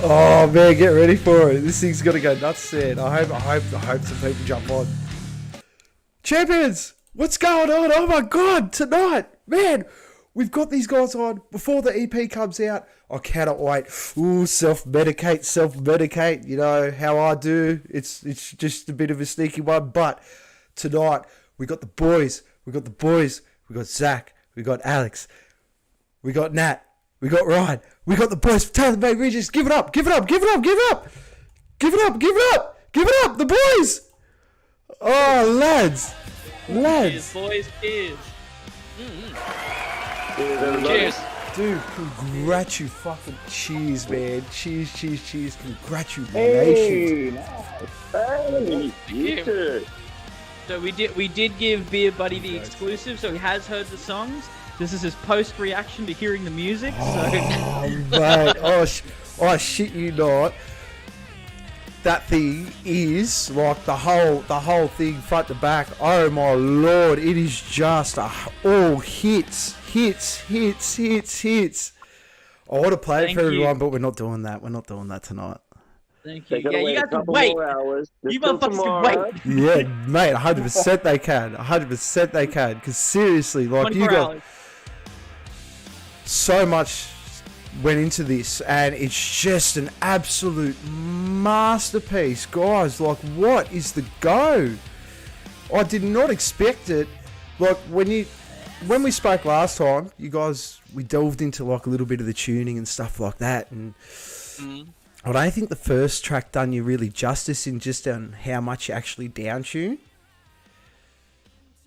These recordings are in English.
Oh man, get ready for it. This thing's gonna go nuts, Sam. I hope some people jump on. Champions, what's going on? Oh my god, tonight, man, we've got these guys on before the EP comes out. I cannot wait. Ooh, self-medicate. You know how I do. It's just a bit of a sneaky one, but tonight we got the boys. We got Zach. We got Alex. We got Nat. We got Ryan. We got the boys from Taylor Made Regions. Give it up. The boys. Oh, lads. Cheers, boys. Cheers. Cheers. Dude, cheers, man. Cheers. Congratulations. Hey, you. So we did give Beer Buddy the exclusive, so he has heard the songs. This is his post reaction to hearing the music. So. Oh, mate. Oh, shit you not. That thing is like the whole thing front to back. Oh my lord, it is just all hits. I want to play it for everyone, but we're not doing that. We're not doing that tonight. Thank you. Yeah, you got to wait. You motherfuckers can wait. Yeah, mate, 100% they can. 100% they can. Because seriously, like you got so much went into this, and it's just an absolute masterpiece, guys. Like, what is the go? I did not expect it. Like when we spoke last time, you guys, we delved into like a little bit of the tuning and stuff like that, and I don't think the first track done you really justice in just on how much you actually down tune.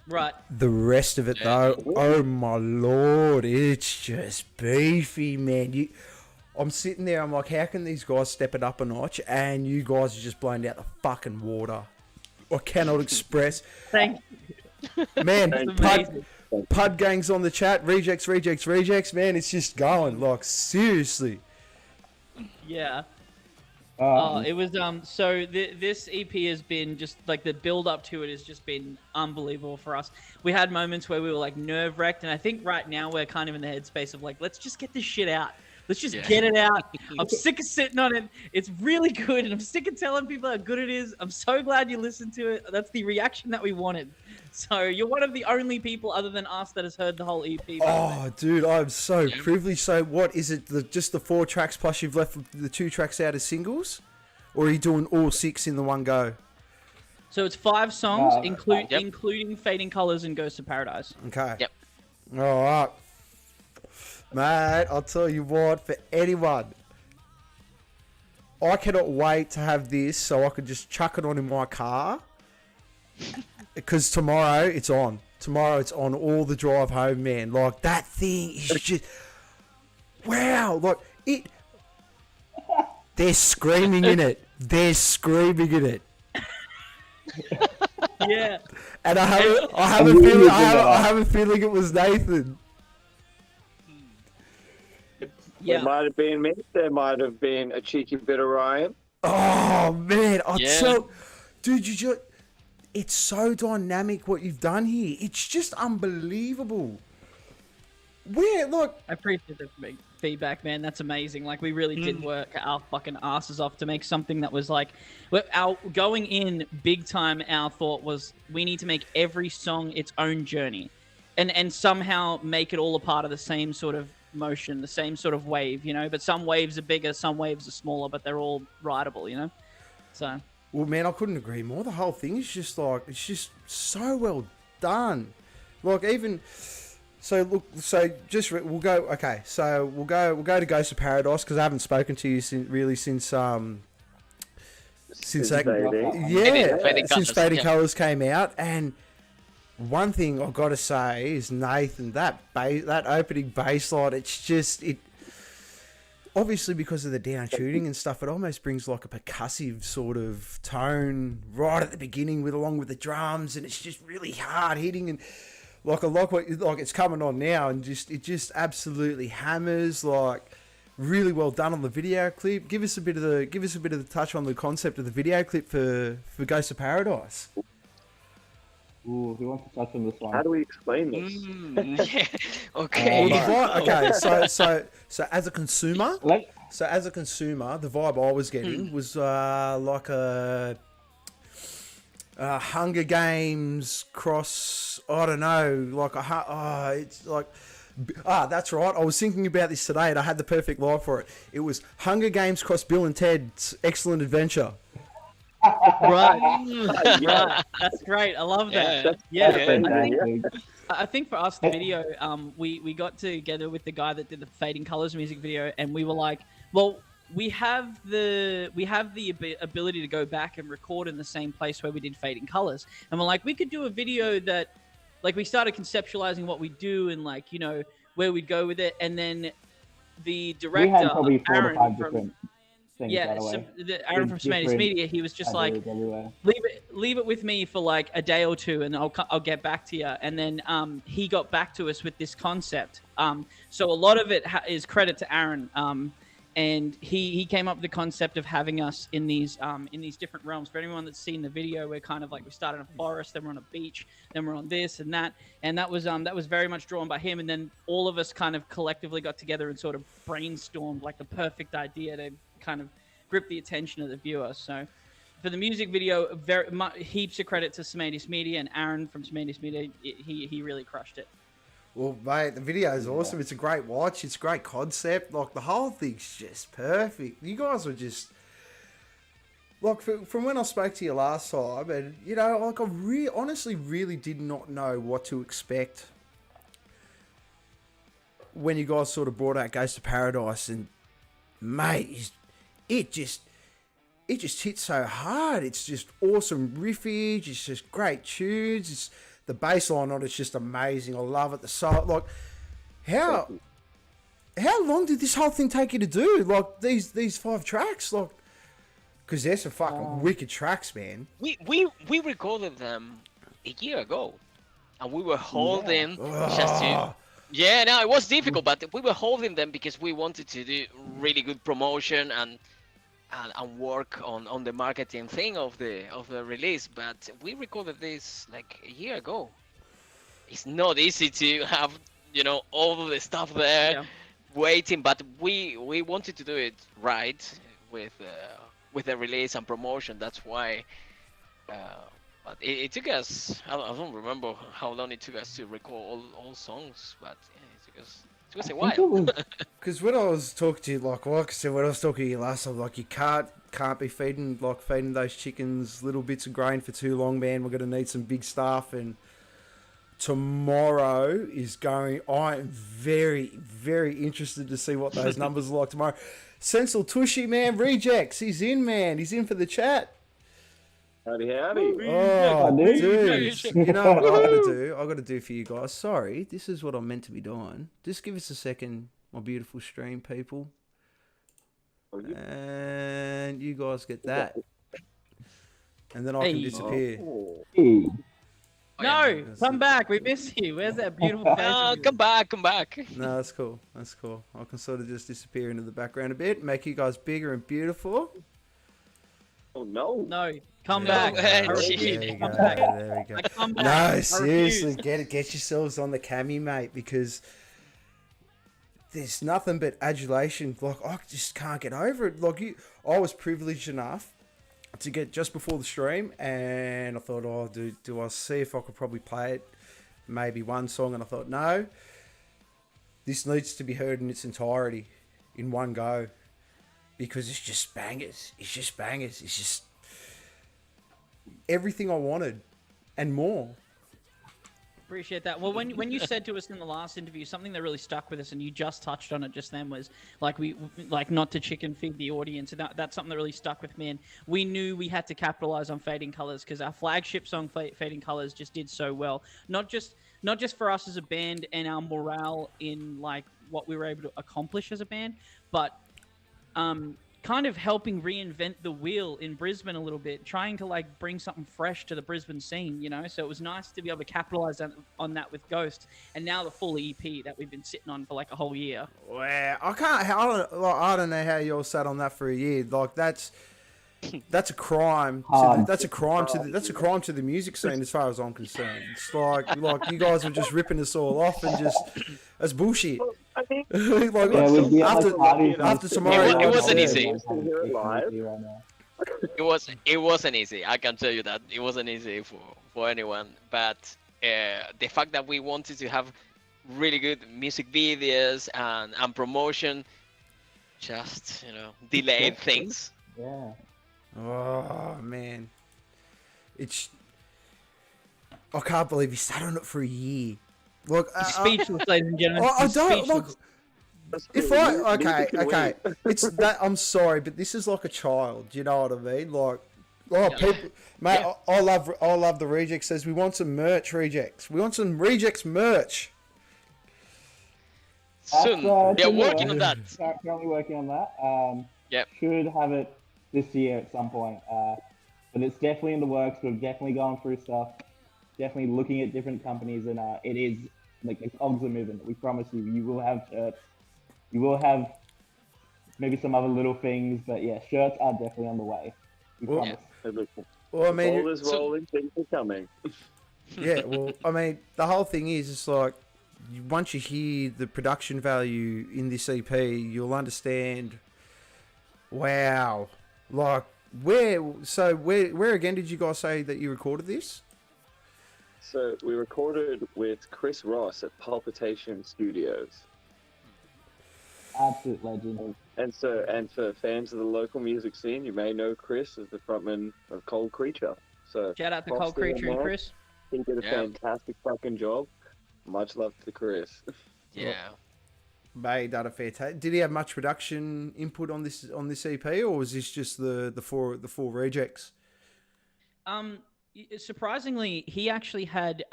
Right. The rest of it though, oh my lord, it's just beefy, man. I'm sitting there, I'm like, how can these guys step it up a notch? And you guys are just blown out the fucking water. I cannot express. Thank you. Man, Pud Gang's on the chat. Rejects. Man, it's just going. Like, seriously. Yeah. It was so this EP has been just like the build up to it has just been unbelievable for us. We had moments where we were like nerve wracked, and I think right now we're kind of in the headspace of like, let's just get this shit out. Let's just get it out. I'm sick of sitting on it. It's really good, and I'm sick of telling people how good it is. I'm so glad you listened to it. That's the reaction that we wanted. So you're one of the only people other than us that has heard the whole EP. Oh, dude, I'm so privileged. So what is it, just the 4 tracks plus you've left the 2 tracks out as singles? Or are you doing all 6 in the one go? So it's 5 songs, including Fading Colors and Ghost of Paradise. Okay. Yep. All right. Mate, I'll tell you what, for anyone, I cannot wait to have this so I can just chuck it on in my car. Because tomorrow it's on. Tomorrow it's on all the drive home, man. Like, that thing is just... Wow. Like, it... They're screaming in it. Yeah. And I have a feeling it was Nathan. Yeah. It might have been me. There might have been a cheeky bit of Ryan. Oh, man. Dude, it's so dynamic what you've done here. It's just unbelievable. I appreciate the feedback, man. That's amazing. Like, we really did work our fucking asses off to make something that was like, going in big time, our thought was we need to make every song its own journey and somehow make it all a part of the same sort of motion, the same sort of wave, you know? But some waves are bigger, some waves are smaller, but they're all rideable, you know? So... Well, man, I couldn't agree more. The whole thing is just like, it's just so well done. Like, even... So, look, we'll go... Okay, so we'll go to Ghost of Paradise, because I haven't spoken to you since Fading Colors came out, and one thing I've got to say is, Nathan, that opening bass line, it's just... Obviously, because of the down tuning and stuff, it almost brings like a percussive sort of tone right at the beginning, along with the drums, and it's just really hard hitting, and like it's coming on now, and it just absolutely hammers. Like, really well done on the video clip. Give us a bit of the touch on the concept of the video clip for Ghost of Paradise. Ooh, who wants to touch on this one? How do we explain this? Okay. Okay. So as a consumer, So as a consumer, the vibe I was getting was like a Hunger Games cross. I don't know, like it's like. That's right. I was thinking about this today, and I had the perfect line for it. It was Hunger Games cross Bill and Ted's Excellent Adventure. Right. Right. That's great. I love that. I think for us, the video, we got together with the guy that did the Fading Colors music video, and we were like, well, we have the ability to go back and record in the same place where we did Fading Colors, and we're like, we could do a video that, like, we started conceptualizing what we do and, like, you know, where we'd go with it, and then the director, we had probably 4 Aaron to 5 from different things, by the way. Aaron from Semantics Media, he was just like, leave it with me for like a day or two, and I'll get back to you. And then he got back to us with this concept. So a lot of it is credit to Aaron. And he came up with the concept of having us in these different realms. For anyone that's seen the video, we're kind of like, we started in a forest, then we're on a beach, then we're on this and that, and that was very much drawn by him. And then all of us kind of collectively got together and sort of brainstormed like the perfect idea to kind of grip the attention of the viewer. So for the music video, heaps of credit to Semantics Media and Aaron from Semantics Media. He really crushed it. Well, mate, the video is awesome. It's a great watch. It's a great concept. Like, the whole thing's just perfect. You guys were just... Like, from when I spoke to you last time, and, you know, like, I honestly really did not know what to expect when you guys sort of brought out Ghost of Paradise, and, mate, it just hits so hard. It's just awesome riffage. It's just great tunes. It's... The bass line on it's just amazing. I love it. The soul, like, how long did this whole thing take you to do? Like, these 5 tracks, like, because there's some fucking wicked tracks, man. We recorded them a year ago, and we were holding just to. Yeah, no, it was difficult, but we were holding them because we wanted to do really good promotion and work on the marketing thing of the release. But we recorded this like a year ago. It's not easy to have, you know, all the stuff there waiting, but we wanted to do it right with the release and promotion. That's why but it took us, I don't remember how long it took us to record all songs, but yeah, it took us a while. Because when I was talking to you, like I said, when I was talking to you last time, like, you can't be feeding those chickens little bits of grain for too long, man. We're going to need some big stuff, and tomorrow is going... I am very, very interested to see what those numbers are like tomorrow. Sensal Tushy, man, rejects. He's in, man. He's in for the chat. Howdy. Oh, dude. You know what I got to do for you guys? Sorry, this is what I'm meant to be doing. Just give us a second, my beautiful stream people. And you guys get that. And then I can disappear. No, come back. We miss you. Where's that beautiful face? Come back. No, that's cool. I can sort of just disappear into the background a bit, make you guys bigger and beautiful. Oh, no. No, come back. There we go. Come back. No, seriously, get yourselves on the cami, mate, because there's nothing but adulation. Like, I just can't get over it. Like, I was privileged enough to get just before the stream, and I thought, oh, do I see if I could probably play it, maybe one song, and I thought, no, this needs to be heard in its entirety, in one go, because it's just bangers. It's just everything I wanted and more. Appreciate that. Well, when you said to us in the last interview, something that really stuck with us, and you just touched on it just then, was like not to chicken feed the audience. And that's something that really stuck with me. And we knew we had to capitalize on Fading Colors, because our flagship song, Fading Colors, just did so well. Not just for us as a band and our morale in like what we were able to accomplish as a band, but kind of helping reinvent the wheel in Brisbane a little bit, trying to like bring something fresh to the Brisbane scene, you know? So it was nice to be able to capitalize on that with Ghost, and now the full EP that we've been sitting on for like a whole year. Wow, I don't know how you all sat on that for a year. Like, that's a crime. That's a crime to the music scene, as far as I'm concerned. It's like you guys are just ripping us all off and just that's bullshit. I mean, After tomorrow, it wasn't easy. It wasn't easy. I can tell you that it wasn't easy for anyone. But the fact that we wanted to have really good music videos and promotion just delayed things. Yeah. Oh man, I can't believe he sat on it for a year. Look, speechless, ladies and gentlemen. I don't look. Okay, it's that. I'm sorry, but this is like a child. You know what I mean? Like, people, mate. Yeah. I love the rejects. Says we want some merch, rejects. We want some rejects merch. Soon, they're working on that. Currently working on that. Yep. Should have it this year at some point. But it's definitely in the works. We've definitely gone through stuff. Definitely looking at different companies, and it is like the cogs are moving. We promise you, you will have shirts. You will have maybe some other little things, but yeah, shirts are definitely on the way. We promise. Well, I mean, all is rolling, things are coming. Yeah, well, I mean, the whole thing is, it's like, once you hear the production value in this EP, you'll understand, wow, like, where again did you guys say that you recorded this? So, we recorded with Chris Ross at Palpitation Studios. Absolute legend. And for fans of the local music scene, you may know Chris as the frontman of Cold Creature. So Shout out to Cold Creature and Chris. He did a fantastic fucking job. Much love to Chris. Yeah. May done a fantastic. Did he have much production input on this EP, or was this just the four rejects? Surprisingly, he actually had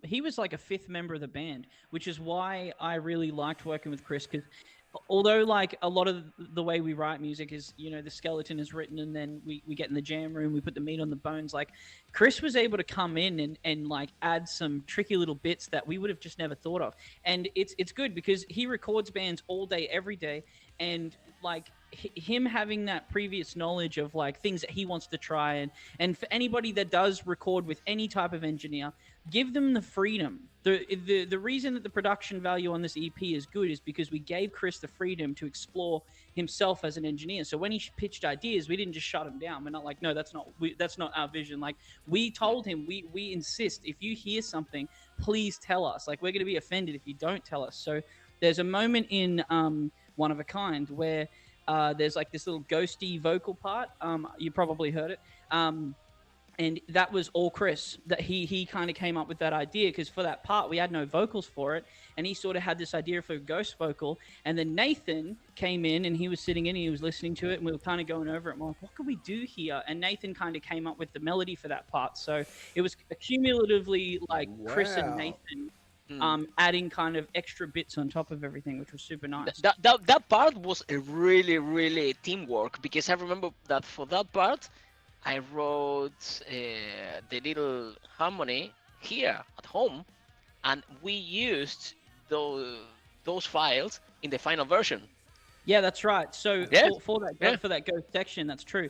he was like a fifth member of the band, which is why I really liked working with Chris, because although like a lot of the way we write music is, the skeleton is written and then we get in the jam room, we put the meat on the bones, like Chris was able to come in and like add some tricky little bits that we would have just never thought of. And it's good because he records bands all day, every day. And like him having that previous knowledge of like things that he wants to try, and for anybody that does record with any type of engineer, give them the freedom. The reason that the production value on this EP is good is because we gave Chris the freedom to explore himself as an engineer. So when he pitched ideas, we didn't just shut him down. We're not like, no, that's not our vision. Like we told him, we insist, if you hear something, please tell us. Like we're going to be offended if you don't tell us. So there's a moment in One of a Kind where there's like this little ghosty vocal part. You probably heard it. And that was all Chris, that he kind of came up with that idea, because for that part we had no vocals for it, and he sort of had this idea for a ghost vocal. And then Nathan came in and he was sitting in and he was listening to it, and we were kind of going over it, and we're like, what could we do here? And Nathan kind of came up with the melody for that part. So it was cumulatively like Chris and Nathan adding kind of extra bits on top of everything, which was super nice. That part was a really teamwork, because I remember that for that part I wrote the little harmony here at home, and we used those files in the final version. Yeah, that's right. So for that ghost section, that's true.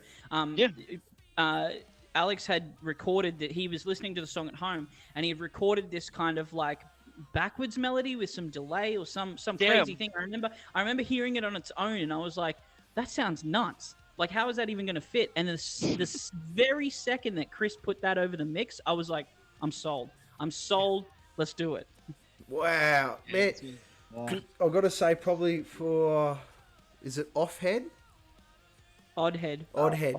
Alex had recorded that he was listening to the song at home, and he had recorded this kind of like backwards melody with some delay or some crazy thing. I remember hearing it on its own, and I was like, that sounds nuts. Like, how is that even going to fit? And this very second that Chris put that over the mix, I was like, I'm sold. Let's do it. Wow. Man, I've got to say, probably for, is it Offhead? Oddhead.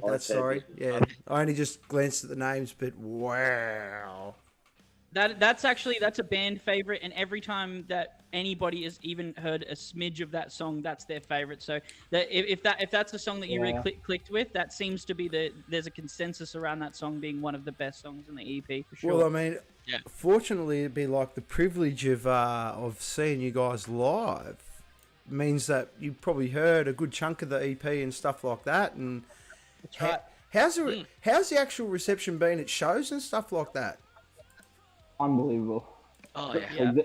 That's sorry. Yeah. I only just glanced at the names, but wow. That's a band favorite, and every time that anybody has even heard a smidge of that song, that's their favorite. So if that's a song that you really clicked with, that seems to be there's a consensus around that song being one of the best songs in the EP for sure. Well, I mean, fortunately, it'd be like the privilege of seeing you guys live means that you probably heard a good chunk of the EP and stuff like that. And that's right. How's the actual reception been at shows and stuff like that? Unbelievable. Oh yeah. We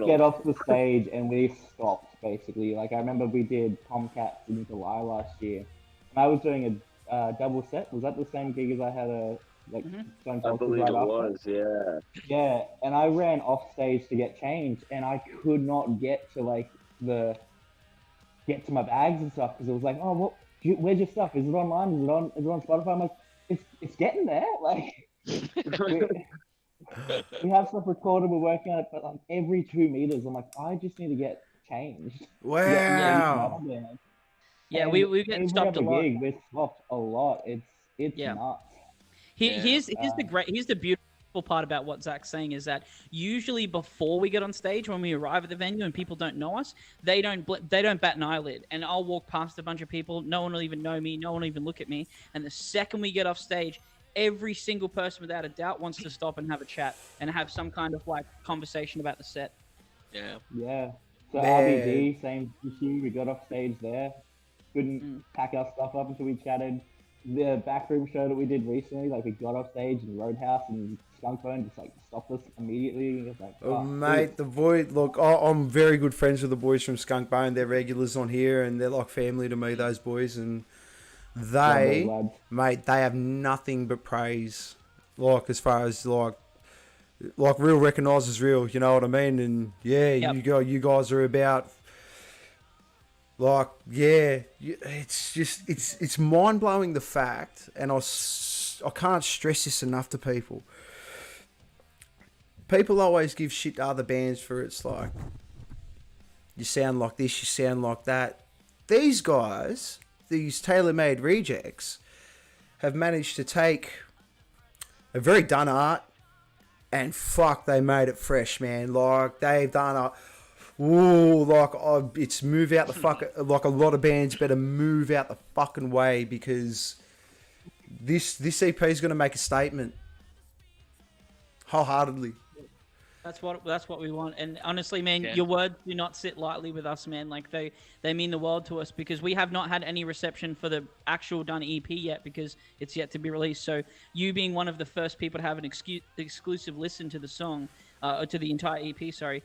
get off the stage and we stopped basically. Like I remember we did Tomcats in July last year, and I was doing double set. Was that the same gig as I had a like Stone I Cold believe right it after? was, yeah. Yeah, and I ran off stage to get changed, and I could not get to like get to my bags and stuff because it was like, oh, where's your stuff? Is it online? Is it on Spotify? I'm like, it's getting there. Like, we have stuff recorded, we're working on it, but like every 2 meters, I'm like, I just need to get changed. Wow. Yeah, And we get every stopped a other lot. gig, we're stopped a lot. It's Yeah. nuts. Here's the beautiful part about what Zach's saying is that usually before we get on stage, when we arrive at the venue and people don't know us, they don't bat an eyelid, and I'll walk past a bunch of people, no one will even know me, no one will even look at me, and the second we get off stage, every single person without a doubt wants to stop and have a chat and have some kind of like conversation about the set. Yeah. Yeah. So Man. RBD, same issue. We got off stage there. Couldn't pack our stuff up until we chatted. The backroom show that we did recently, like we got off stage in Roadhouse and Skunkbone just like stopped us immediately. It was like, Oh, mate, the boy, look, I'm very good friends with the boys from Skunkbone. They're regulars on here, and they're like family to me, those boys. And they, lads. mate, they have nothing but praise. Like, as far as like real recognises real, you know what I mean? And yeah, you guys are about, like, yeah, it's just, it's mind blowing the fact, and I can't stress this enough to people. People always give shit to other bands for it's like, you sound like this, you sound like that. These guys, these tailor-made rejects, have managed to take a very done art and fuck, they made it fresh, man. Like, they've done it's move out the fuck, like a lot of bands better move out the fucking way, because this EP is going to make a statement. Wholeheartedly. That's what we want. And honestly, man, your words do not sit lightly with us, man. Like they mean the world to us, because we have not had any reception for the actual done EP yet, because it's yet to be released. So you being one of the first people to have an exclusive listen to the song, to the entire EP, sorry.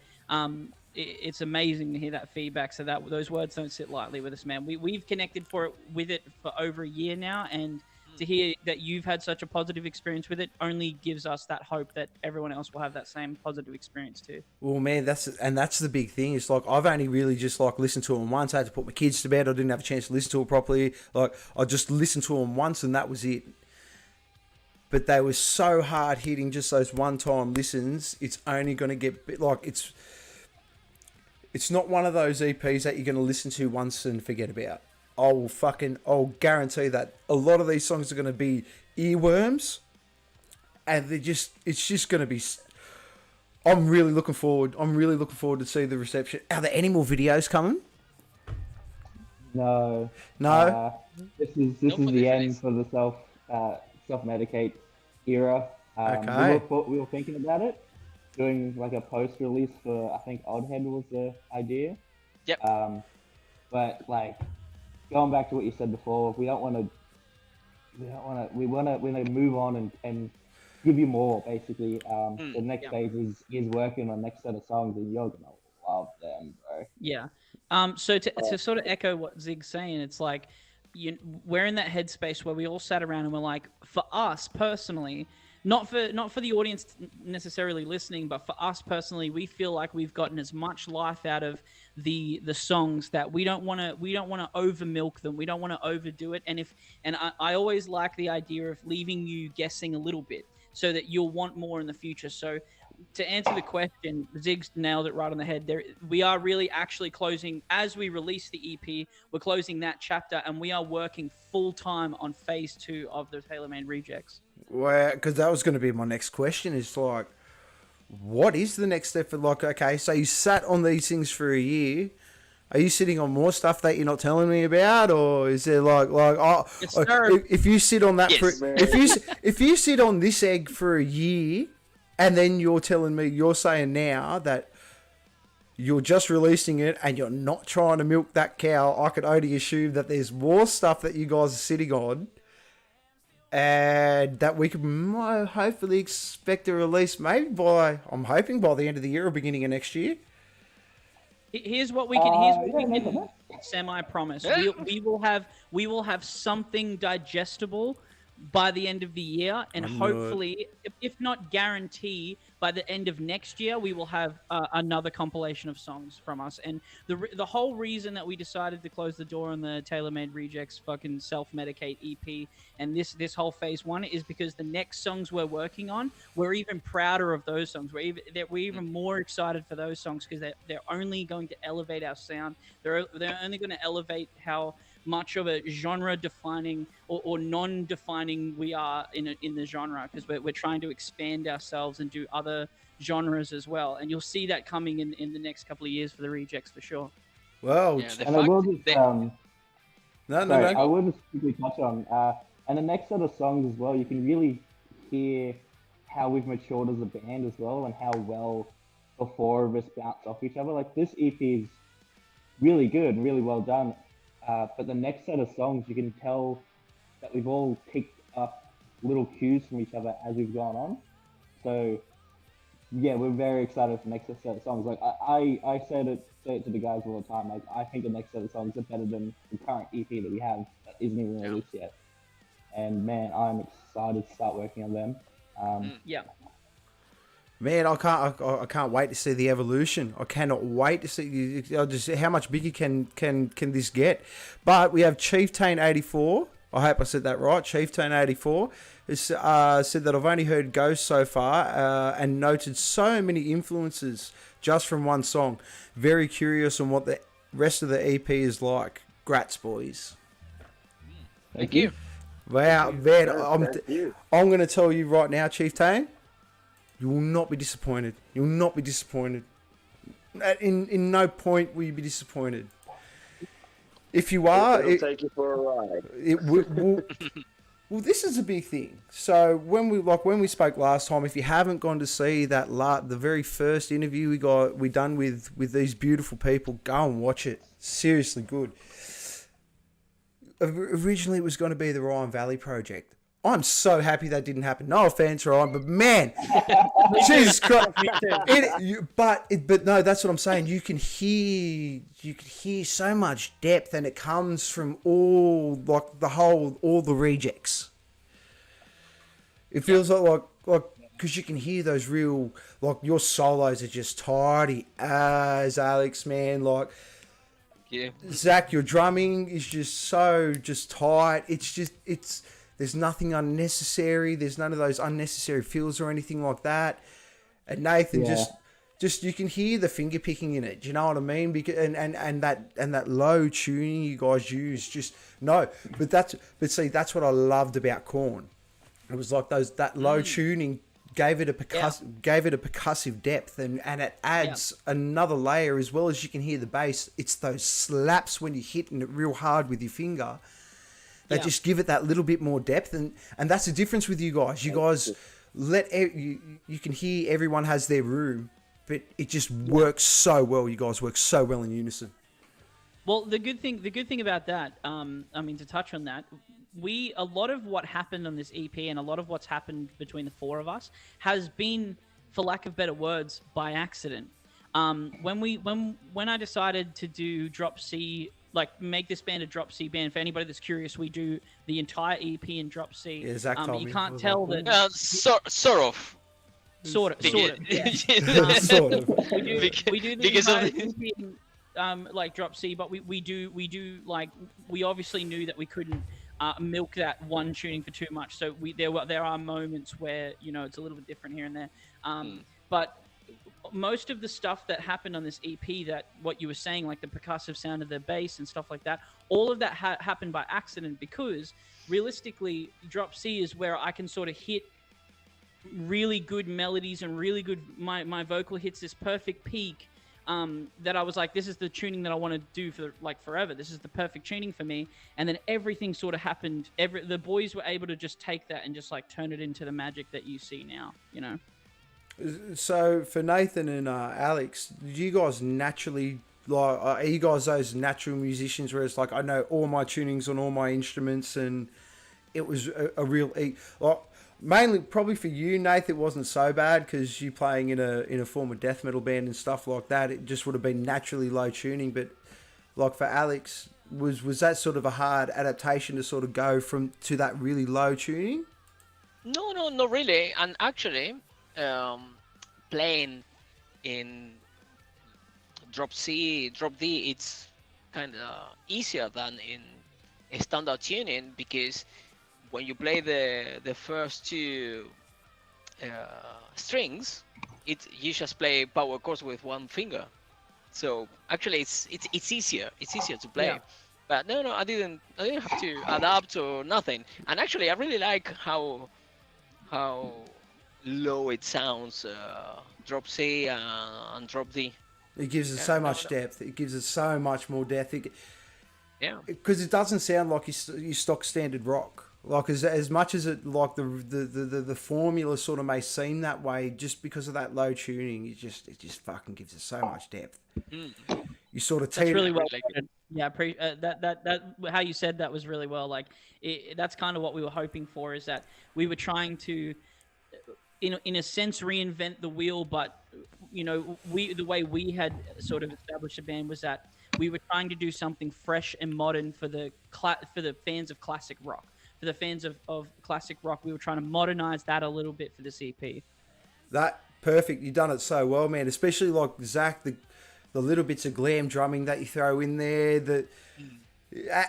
It's amazing to hear that feedback. So that those words don't sit lightly with us, man. We've connected with it for over a year now, and to hear that you've had such a positive experience with it only gives us that hope that everyone else will have that same positive experience too. Well, man, that's the big thing. It's like, I've only really just like listened to them once. I had to put my kids to bed. I didn't have a chance to listen to it properly. Like, I just listened to them once and that was it. But they were so hard hitting, just those one-time listens. It's only going to get, like, it's not one of those EPs that you're going to listen to once and forget about. I'll guarantee that a lot of these songs are going to be earworms, and it's just going to be. I'm really looking forward to see the reception. Are there any more videos coming? No. This is the end for the self-medicate era. Okay. We were thinking about it, doing like a post-release for, I think Oddhead was the idea. Yep. But like, going back to what you said before, we want to move on and give you more, basically. The next phase is working on the next set of songs, and you're gonna love them, bro. Yeah. So to sort of echo what Zig's saying, it's like, we're in that headspace where we all sat around and we're like, for us personally, not for the audience necessarily listening, but for us personally, we feel like we've gotten as much life out of the songs that we don't want to over milk them. We don't want to overdo it. And I always like the idea of leaving you guessing a little bit so that you'll want more in the future. So to answer the question, Ziggs nailed it right on the head. We are really actually closing, as we release the EP, we're closing that chapter, and we are working full time on phase 2 of the TaylorMade Rejects. Well, because that was going to be my next question. Is like, what is the next step for, like, okay, so you sat on these things for a year. Are you sitting on more stuff that you're not telling me about, or is there Yes, if you sit on that Yes. if you sit on this egg for a year, and then you're saying now that you're just releasing it and you're not trying to milk that cow, I could only assume that there's more stuff that you guys are sitting on, and that we could hopefully expect a release maybe I'm hoping by the end of the year or beginning of next year. Here's what we can make it. semi-promise. Yeah. We will have something digestible by the end of the year, and hopefully, if not guarantee, by the end of next year, we will have another compilation of songs from us. And the whole reason that we decided to close the door on the TaylorMade Rejects fucking Self-Medicate EP and this whole phase 1 is because the next songs we're working on, we're even prouder of those songs. We're even more excited for those songs because they're only going to elevate our sound. They're only going to elevate how much of a genre-defining or non-defining we are in the genre, because we're trying to expand ourselves and do other genres as well. And you'll see that coming in the next couple of years for the Rejects for sure. Well, And I will just, no. I will just quickly touch on, and the next set of songs as well, you can really hear how we've matured as a band as well, and how well the four of us bounce off each other. Like, this EP is really good and really well done. But the next set of songs, you can tell that we've all picked up little cues from each other as we've gone on. So, yeah, we're very excited for the next set of songs. Like, I say it to the guys all the time. Like, I think the next set of songs are better than the current EP that we have that isn't even released yet. And man, I'm excited to start working on them. Yeah. Man, I can't wait to see the evolution. I cannot wait to see just how much bigger can this get. But we have Chieftain 84. I hope I said that right. Chieftain 84 has said that I've only heard Ghost so far and noted so many influences just from one song. Very curious on what the rest of the EP is like. Grats, boys. Thank you. Wow, man, Thank you. I'm going to tell you right now, Chieftain. You will not be disappointed. You will not be disappointed. In no point will you be disappointed. If you are, It'll take you for a ride. it will. Well, this is a big thing. So when we spoke last time, if you haven't gone to see the very first interview we done with these beautiful people, go and watch it. Seriously good. Originally, it was going to be the Ryan Valley project. I'm so happy that didn't happen. No offense, Ryan, but man, Jesus Christ! But no, that's what I'm saying. You can hear so much depth, and it comes from all the Rejects. It feels like because you can hear those real, like, your solos are just tidy as Alex, man. Like, Yeah. Zach, your drumming is just tight. There's nothing unnecessary. There's none of those unnecessary fills or anything like that. And Nathan, just you can hear the finger picking in it. Do you know what I mean? Because and that low tuning you guys use, but see, that's what I loved about Korn. It was like that low tuning gave it a percussive depth, and it adds another layer, as well as you can hear the bass. It's those slaps when you're hitting it real hard with your finger. They just give it that little bit more depth, and that's the difference with you guys. You guys you can hear everyone has their room, but it just works so well. You guys work so well in unison. Well, the good thing about that, to touch on that, a lot of what happened on this EP and a lot of what's happened between the four of us has been, for lack of better words, by accident. When I decided to do Drop C, like, make this band a Drop C band, for anybody that's curious, we do the entire EP in Drop C. Yeah, Zach told you me. can't tell that. Sort of. Sort of. Yeah. Sort of. We do the Because of entire EP in, like, Drop C, but we do like, we obviously knew that we couldn't milk that one tuning for too much. So there are moments where, it's a little bit different here and there. But most of the stuff that happened on this EP, that what you were saying, like the percussive sound of the bass and stuff like that, all of that happened by accident, because realistically, Drop C is where I can sort of hit really good melodies and really good, my vocal hits this perfect peak, that I was like, this is the tuning that I want to do for forever. This is the perfect tuning for me. And then everything sort of happened. The boys were able to just take that and just turn it into the magic that you see now, So for Nathan and Alex, do you guys naturally, are you guys those natural musicians where it's like, I know all my tunings on all my instruments, and it was a real... mainly probably for you, Nath, it wasn't so bad because you playing in a form of death metal band and stuff like that. It just would have been naturally low tuning. But like for Alex, was that sort of a hard adaptation to sort of go to that really low tuning? No, not really. And actually, playing in drop C, drop D, it's kind of easier than in a standard tuning, because when you play the first two strings, you just play power chords with one finger. So actually, it's easier. It's easier to play. Yeah. But no, I didn't have to adapt or nothing. And actually, I really like how low it sounds, drop C and drop D. It gives us so much depth. It gives us so much more depth. Yeah. Because it doesn't sound like you stock standard rock. Like as much as it like the formula sort of may seem that way, just because of that low tuning, it just fucking gives us so much depth. You sort of That's really well. like said. Yeah, that how you said that was really well. Like that's kind of what we were hoping for, is that we were trying to, in a sense, reinvent the wheel. But the way we had sort of established a band was that we were trying to do something fresh and modern for the fans of classic rock. For the fans of classic rock, we were trying to modernize that a little bit for this EP. That perfect. You've done it so well, man. Especially like Zach, the little bits of glam drumming that you throw in there.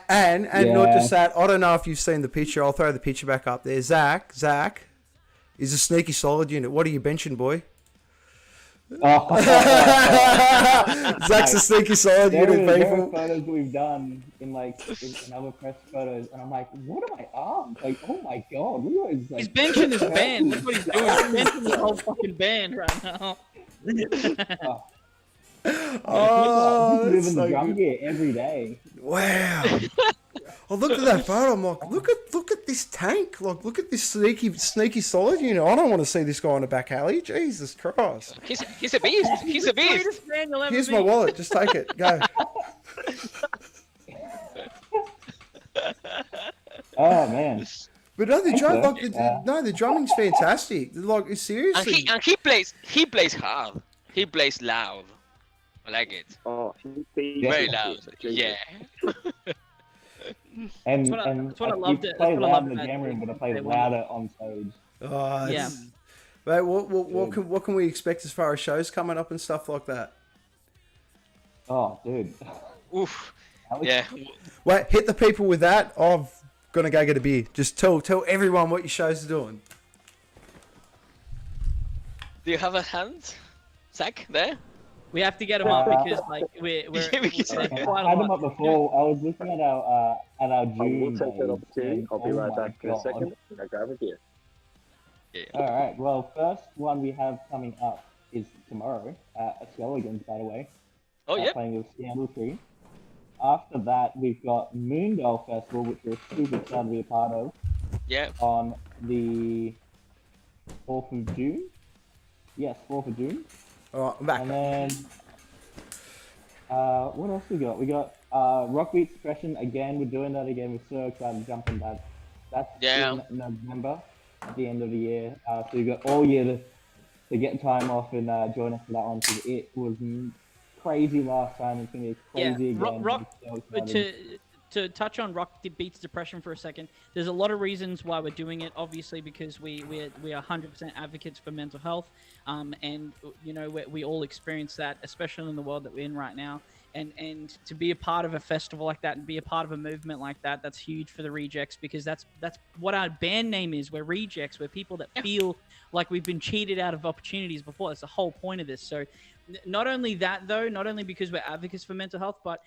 And not just that. I don't know if you've seen the picture. I'll throw the picture back up there. Zach is a sneaky solid unit. What are you benching, boy? Zach's a sneaky solid unit, There people. are photos we've done in other press photos, and I'm like, what are my arms? Like, oh my god, look at his, like, He's benching his band. That's what he's doing. He's benching the whole fucking band right now. Oh, he's that's moving so the drum good. gear every day. Wow. I looked at that photo. I'm like, look at this tank. Like, look at this sneaky solid unit. I don't want to see this guy in the back alley. Jesus Christ. He's a beast. He's a beast. Greatest band you'll ever Here's meet. my wallet. Just take it. Go. Oh man. But no, the drum, Okay. like the drumming's fantastic. Like, seriously. And he plays hard. He plays loud. I like it. Oh, Very loud. Yeah. And That's what I loved you it- play that's what I loud loved in the about jam room, it. but I play They louder on stage. Oh, Yeah. Mate, what can we expect as far as shows coming up and stuff like that? Oh, dude. Oof. Alex? Yeah. Wait, hit the people with that. I'm gonna go get a beer. Just tell everyone what your shows are doing. Do you have a hand, Zach, there? We have to get them up because like we're Yeah, because- there's I quite a had them lot. up before. I was looking at our I will June. take that days, opportunity. and I'll be oh right my back in a God. second. I'll grab a beer. Yeah. All right. Well, first one we have coming up is tomorrow at Skelligans, by the way. Oh yeah. Playing with Scandal Tree. After that, we've got Moondale Festival, which we're super excited to be a part of, Yeah. on the 4th of June. Yes, 4th of June. All right, I'm back. And then, what else we got? We got Rock Beat Suppression again. We're doing that again. We're so excited to jump on that. That's Yeah. in November at the end of the year. So you've got all year to get time off and join us for that one, because it was crazy last time. It's going to be crazy again. Rock, I'm so excited. to touch on Rock Beats Depression for a second, there's a lot of reasons why we're doing it. Obviously, because we are 100% advocates for mental health, and we all experience that, especially in the world that we're in right now. And to be a part of a festival like that and be a part of a movement like that, that's huge for the Rejects, because that's what our band name is. We're Rejects. We're people that feel like we've been cheated out of opportunities before. That's the whole point of this. So not only that, though, not only because we're advocates for mental health, but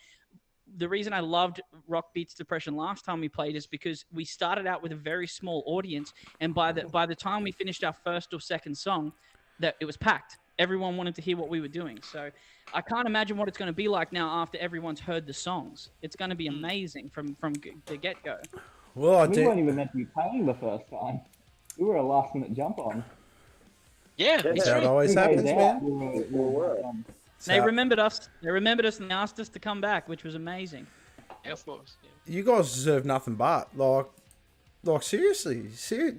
the reason I loved Rock Beats Depression last time we played is because we started out with a very small audience, and by the time we finished our first or second song, that it was packed. Everyone wanted to hear what we were doing. So I can't imagine what it's going to be like now after everyone's heard the songs. It's going to be amazing from the get-go. Well, I We do. weren't even meant to be playing the first time. We were a last-minute jump on. Yeah. That's It's how it true. always 2 days happens, out, man. we were done. They So, remembered us. They remembered us and they asked us to come back, which was amazing. Yeah, of course. Yeah. you guys deserve nothing but like. Like, seriously.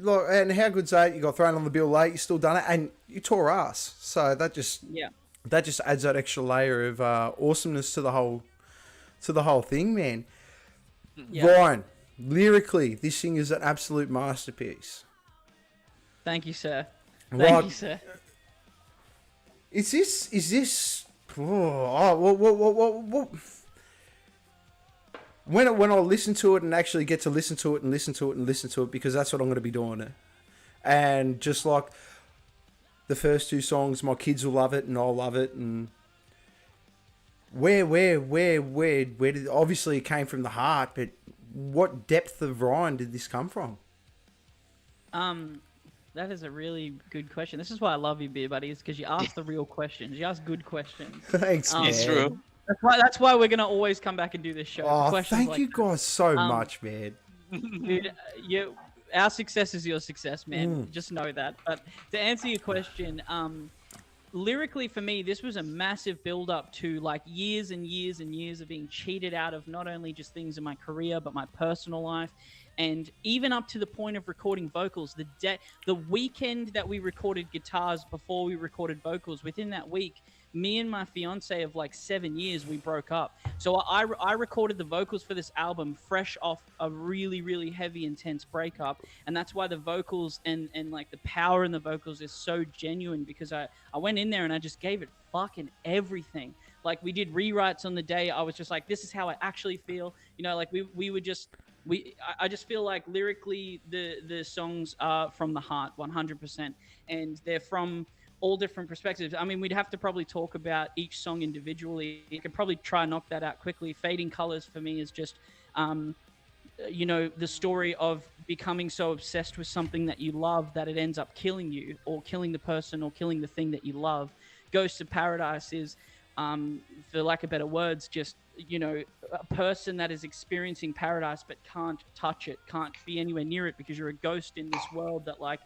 Like, and how good's that? You got thrown on the bill late, you still done it, and you tore ass. So that just adds that extra layer of awesomeness to the whole thing, man. Yeah. Ryan, lyrically, this thing is an absolute masterpiece. Thank you, sir. Like, Thank you, sir. Is this? What? When I listen to it and actually get to listen to it, because that's what I'm going to be doing. And just like the first two songs, my kids will love it and I'll love it. And where did, obviously it came from the heart, but what depth of Ryan did this come from? That is a really good question. This is why I love you, beer buddies, because you ask the real questions. You ask good questions. Thanks, man. It's true. That's why we're gonna always come back and do this show. Oh, thank you guys so much, man. Dude, our success is your success, man. Just know that. But to answer your question, lyrically for me, this was a massive build-up to like years and years and years of being cheated out of not only just things in my career, but my personal life. And even up to the point of recording vocals, the weekend that we recorded guitars before we recorded vocals, within that week, me and my fiance of like 7 years, we broke up. So I recorded the vocals for this album fresh off a really, really heavy, intense breakup. And that's why the vocals and like the power in the vocals is so genuine, because I went in there and I just gave it fucking everything. Like, we did rewrites on the day. I was just like, this is how I actually feel. You know, like we were just... I just feel like lyrically the songs are from the heart 100%, and they're from all different perspectives. I mean, we'd have to probably talk about each song individually. You could probably try and knock that out quickly. Fading Colors for me is just, you know, the story of becoming so obsessed with something that you love that it ends up killing you, or killing the person, or killing the thing that you love. Ghosts of Paradise is, for lack of better words, just, you know, a person that is experiencing paradise but can't touch it, can't be anywhere near it, because you're a ghost in this world that, like,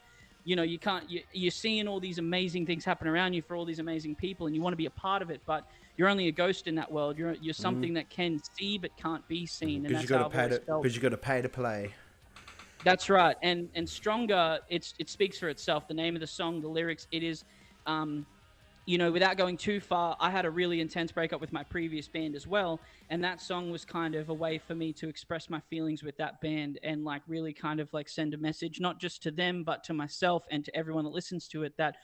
you know, you're seeing all these amazing things happen around you for all these amazing people, and you want to be a part of it, but you're only a ghost in that world. You're something that can see but can't be seen, and that's how I've always felt. Because you got to pay to play. That's right. And Stronger, it speaks for itself. The name of the song, the lyrics, it is, you know, without going too far, I had a really intense breakup with my previous band as well. And that song was kind of a way for me to express my feelings with that band, and like really kind of like send a message, not just to them, but to myself and to everyone that listens to it, that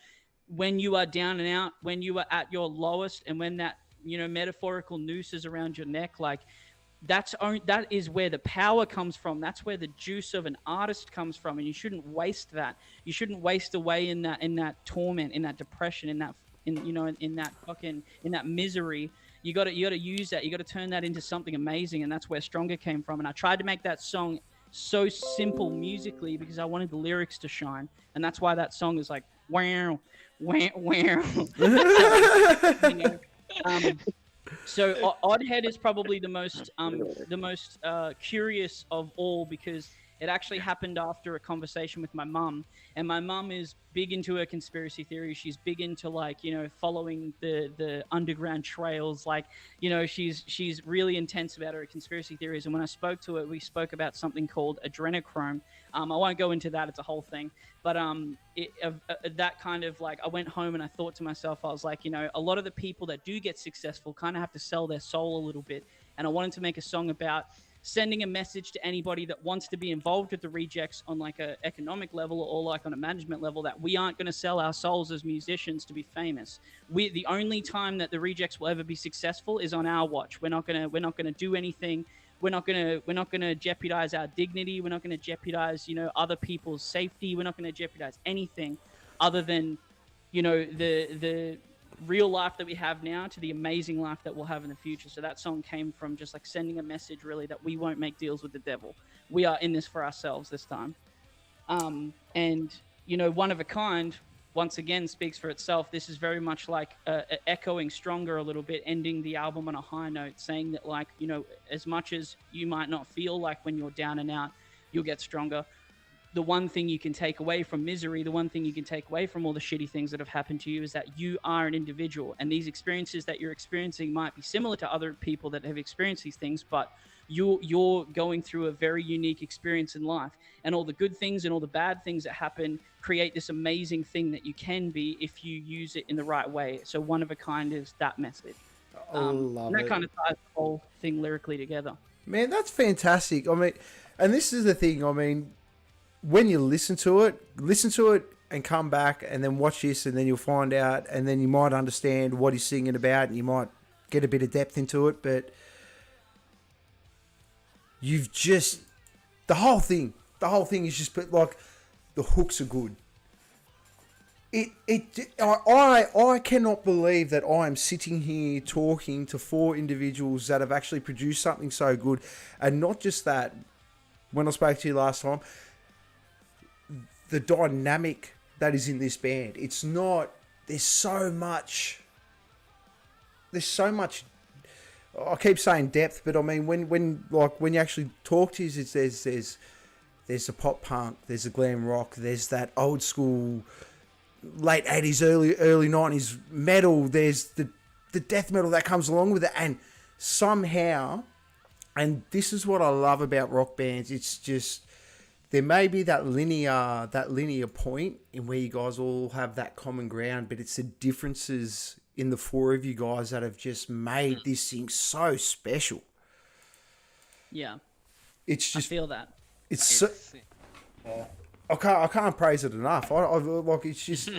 when you are down and out, when you are at your lowest, and when that, you know, metaphorical noose is around your neck, like that is where the power comes from. That's where the juice of an artist comes from. And you shouldn't waste that. You shouldn't waste away in that torment, in that depression, in that misery. You got to use that. You got to turn that into something amazing, and that's where Stronger came from. And I tried to make that song so simple musically because I wanted the lyrics to shine, and that's why that song is like wow, wow, wow. So Oddhead is probably the most curious of all, because it actually happened after a conversation with my mum, and my mum is big into her conspiracy theories. She's big into, like, you know, following the underground trails. Like, you know, she's really intense about her conspiracy theories. And when I spoke to her, we spoke about something called adrenochrome. I won't go into that; it's a whole thing. But that kind of, like, I went home and I thought to myself, I was like, you know, a lot of the people that do get successful kind of have to sell their soul a little bit. And I wanted to make a song about sending a message to anybody that wants to be involved with the Rejects on like a economic level, or like on a management level, that we aren't going to sell our souls as musicians to be famous. The only time that the Rejects will ever be successful is on our watch. We're not gonna do anything. We're not gonna jeopardize our dignity. We're not gonna jeopardize, you know, other people's safety. We're not gonna jeopardize anything other than, you know, the real life that we have now to the amazing life that we'll have in the future. So that song came from just like sending a message, really, that we won't make deals with the devil. We are in this for ourselves this time. And, you know, One of a Kind, once again, speaks for itself. This is very much like echoing Stronger a little bit, ending the album on a high note, saying that, like, you know, as much as you might not feel like when you're down and out, you'll get stronger. The one thing you can take away from misery, the one thing you can take away from all the shitty things that have happened to you, is that you are an individual. And these experiences that you're experiencing might be similar to other people that have experienced these things, but you're going through a very unique experience in life, and all the good things and all the bad things that happen create this amazing thing that you can be if you use it in the right way. So one of a kind is that message. I love and that it. kind of ties the whole thing lyrically together. Man, that's fantastic. I mean, and this is the thing. I mean, when you listen to it and come back and then watch this, and then you'll find out, and then you might understand what he's singing about, and you might get a bit of depth into it. But you've just the whole thing is just like the hooks are good. I cannot believe that I am sitting here talking to 4 individuals that have actually produced something so good. And not just that, when I spoke to you last time, the dynamic that is in this band. It's not, there's so much, I keep saying depth, but I mean, when you actually talk to us, there's the pop punk, there's the glam rock, there's that old school late 80s, early 90s metal, there's the death metal that comes along with it, and somehow, and this is what I love about rock bands, it's just, there may be that linear point in where you guys all have that common ground, but it's the differences in the 4 of you guys that have just made this thing so special. Yeah. It's just, I feel that. it's so, I can't praise it enough. I like, it's just,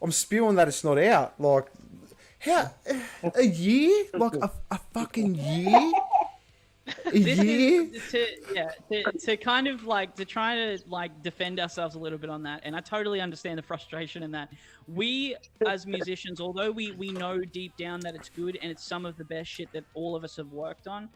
I'm spewing that it's not out. Like, how, a year? Like a fucking year? A year? To kind of like, to try to like defend ourselves a little bit on that. And I totally understand the frustration in that. We, as musicians, although we know deep down that it's good and it's some of the best shit that all of us have worked on,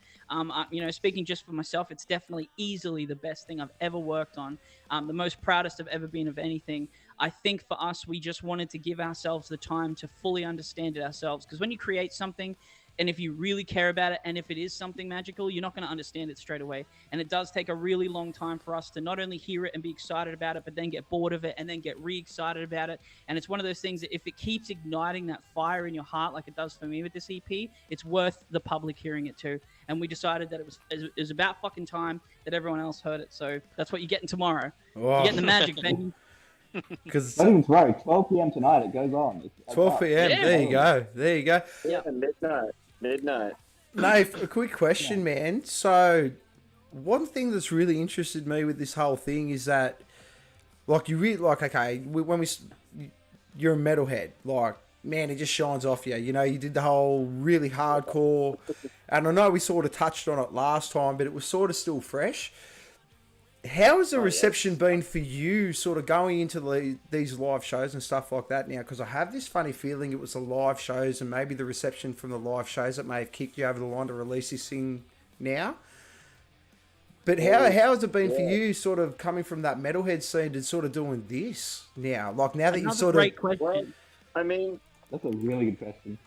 speaking just for myself, it's definitely easily the best thing I've ever worked on, the most proudest I've ever been of anything. I think for us, we just wanted to give ourselves the time to fully understand it ourselves. Because when you create something, and if you really care about it, and if it is something magical, you're not going to understand it straight away. And it does take a really long time for us to not only hear it and be excited about it, but then get bored of it and then get re-excited about it. And it's one of those things that if it keeps igniting that fire in your heart like it does for me with this EP, it's worth the public hearing it too. And we decided that it was about fucking time that everyone else heard it. So that's what you're getting tomorrow. Wow. You're getting the magic, baby. Because I think it's right. 12 p.m. tonight. It goes on. 12 p.m. Yeah. There you go. Yeah, midnight. Nate, a quick question, man. So, one thing that's really interested me with this whole thing is that, like, you really, like, okay, you're a metalhead, like, man, it just shines off you. You know, you did the whole really hardcore, and I know we sort of touched on it last time, but it was sort of still fresh. How has the reception been for you sort of going into these live shows and stuff like that now? Because I have this funny feeling it was the live shows and maybe the reception from the live shows that may have kicked you over the line to release this thing now. But how has it been for you sort of coming from that metalhead scene to sort of doing this now? Like now that you've sort great of... question. Well, I mean, That's a really good question.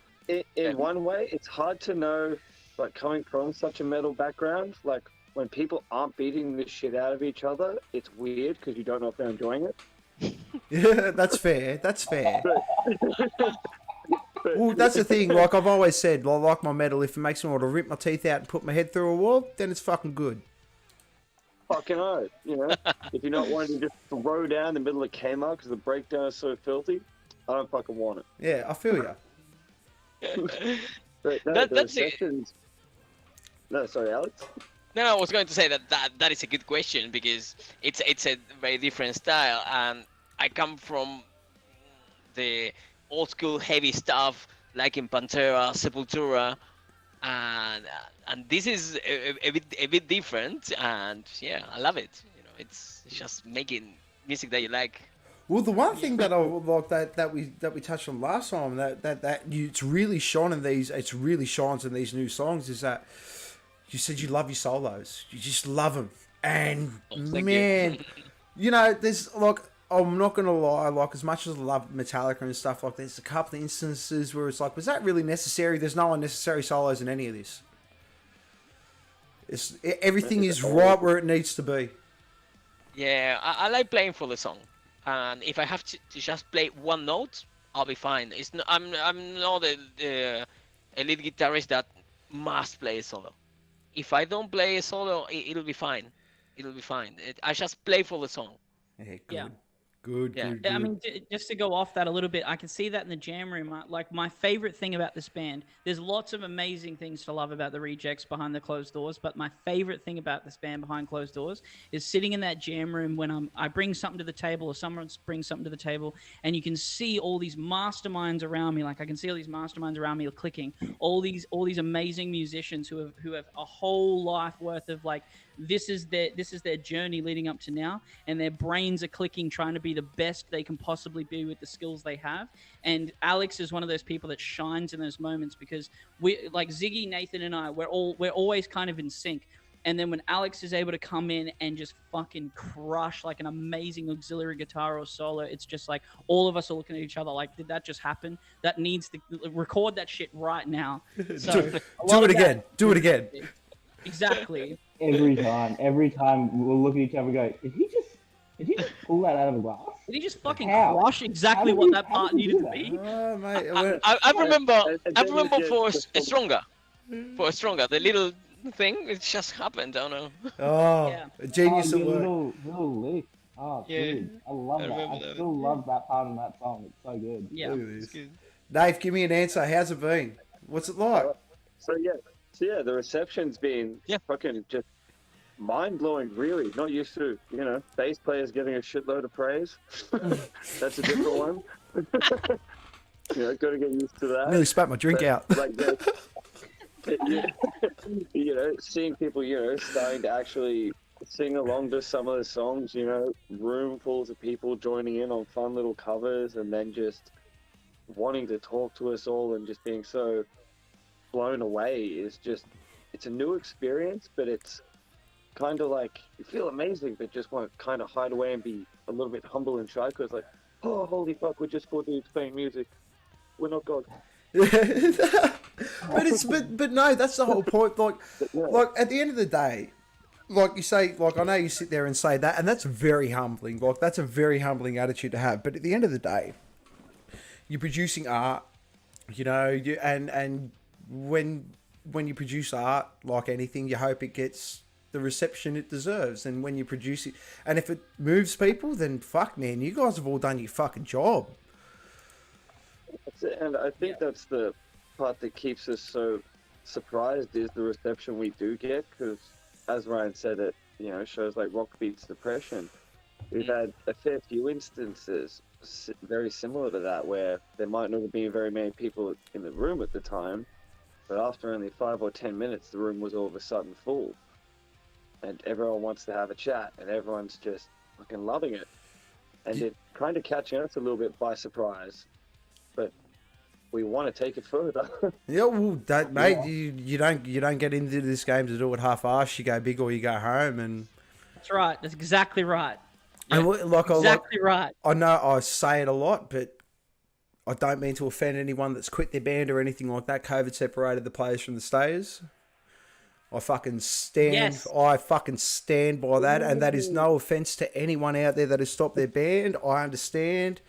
in one way, it's hard to know, like, coming from such a metal background, like, when people aren't beating the shit out of each other, it's weird because you don't know if they're enjoying it. Yeah, that's fair. That's fair. Well, that's the thing. Like I've always said, I like my metal. If it makes me want to rip my teeth out and put my head through a wall, then it's fucking good. Fucking oath, you know? If you're not wanting to just throw down the middle of Kmart because the breakdown is so filthy, I don't fucking want it. Yeah, I feel you. But no, That's it. sessions... No, sorry, Alex? No, I was going to say that is a good question because it's a very different style, and I come from the old school heavy stuff like in Pantera, Sepultura, and this is a bit different, and yeah, I love it. You know, it's just making music that you like. Well, the one thing that I like that we touched on last time it's really shone in these. It's really shines in these new songs is that. You said you love your solos. You just love them. And, man, you know, there's, like, I'm not going to lie, like, as much as I love Metallica and stuff, like, there's a couple of instances where it's like, was that really necessary? There's no unnecessary solos in any of this. Everything is right where it needs to be. Yeah, I like playing for the song. And if I have to just play one note, I'll be fine. I'm not a lead guitarist that must play a solo. if I don't play a solo, it'll be fine. It'll be fine. I just play for the song. Yeah, good. Yeah. Good, Yeah. good, I good. mean, just to go off that a little bit, I can see that in the jam room. Like, my favorite thing about this band, there's lots of amazing things to love about the Rejects behind the closed doors, but my favorite thing about this band behind closed doors is sitting in that jam room when I bring something to the table or someone brings something to the table, and you can see all these masterminds around me. Like, I can see all these masterminds around me clicking, all these amazing musicians who have a whole life worth of, like, this is their journey leading up to now, and their brains are clicking, trying to be the best they can possibly be with the skills they have. And Alex is one of those people that shines in those moments, because we, like Ziggy, Nathan, and I, we're always kind of in sync. And then when Alex is able to come in and just fucking crush like an amazing auxiliary guitar or solo, it's just like all of us are looking at each other like, did that just happen? That needs to record that shit right now. So Do it again. Do it again. Exactly. Every time we'll look at each other and go, did he just pull that out of a glass? Did he just fucking How? crush exactly How what did that he- part how did he needed do to that? be? Oh, mate. I remember. And I then remember you for get a stronger. For a stronger, the little thing, it just happened. I don't know. Oh, Yeah. a genius Oh, at your work. little lick. Oh, Yeah. dude. I love I that. remember I that. still love that part in that song. It's so good. Yeah. Look at this. Dave, give me an answer. How's it been? What's it like? So the reception's been fucking just mind blowing. Really, not used to bass players getting a shitload of praise. That's a different one. Got to get used to that. Nearly spat my drink But, out. like, seeing people starting to actually sing along to some of the songs. Roomfuls of people joining in on fun little covers, and then just wanting to talk to us all and just being so blown away is just, it's a new experience, but it's kind of like you feel amazing, but just want to kind of hide away and be a little bit humble and shy, because like, oh, holy fuck, we're just 4 dudes playing music. We're not God. but no, that's the whole point. Like, Yeah. like at the end of the day, like you say, like I know you sit there and say that, and that's very humbling. Like that's a very humbling attitude to have. But at the end of the day, you're producing art, and when you produce art, like anything, you hope it gets the reception it deserves. And when you produce it, and if it moves people, then fuck, man, you guys have all done your fucking job. That's it. And I think that's the part that keeps us so surprised, is the reception we do get, because as Ryan said, it shows like Rock Beats Depression. We've had a fair few instances very similar to that, where there might not have been very many people in the room at the time, but after only 5 or 10 minutes, the room was all of a sudden full, and everyone wants to have a chat, and everyone's just fucking loving it, and it kind of catching us a little bit by surprise, but we want to take it further. Yeah, well, mate, you don't get into this game to do it half-assed. You go big or you go home, and That's right. That's exactly right. and like Exactly right. I know I say it a lot, but I don't mean to offend anyone that's quit their band or anything like that. COVID separated the players from the stayers. I fucking stand. Yes. I fucking stand by that, and that is no offense to anyone out there that has stopped their band. I understand,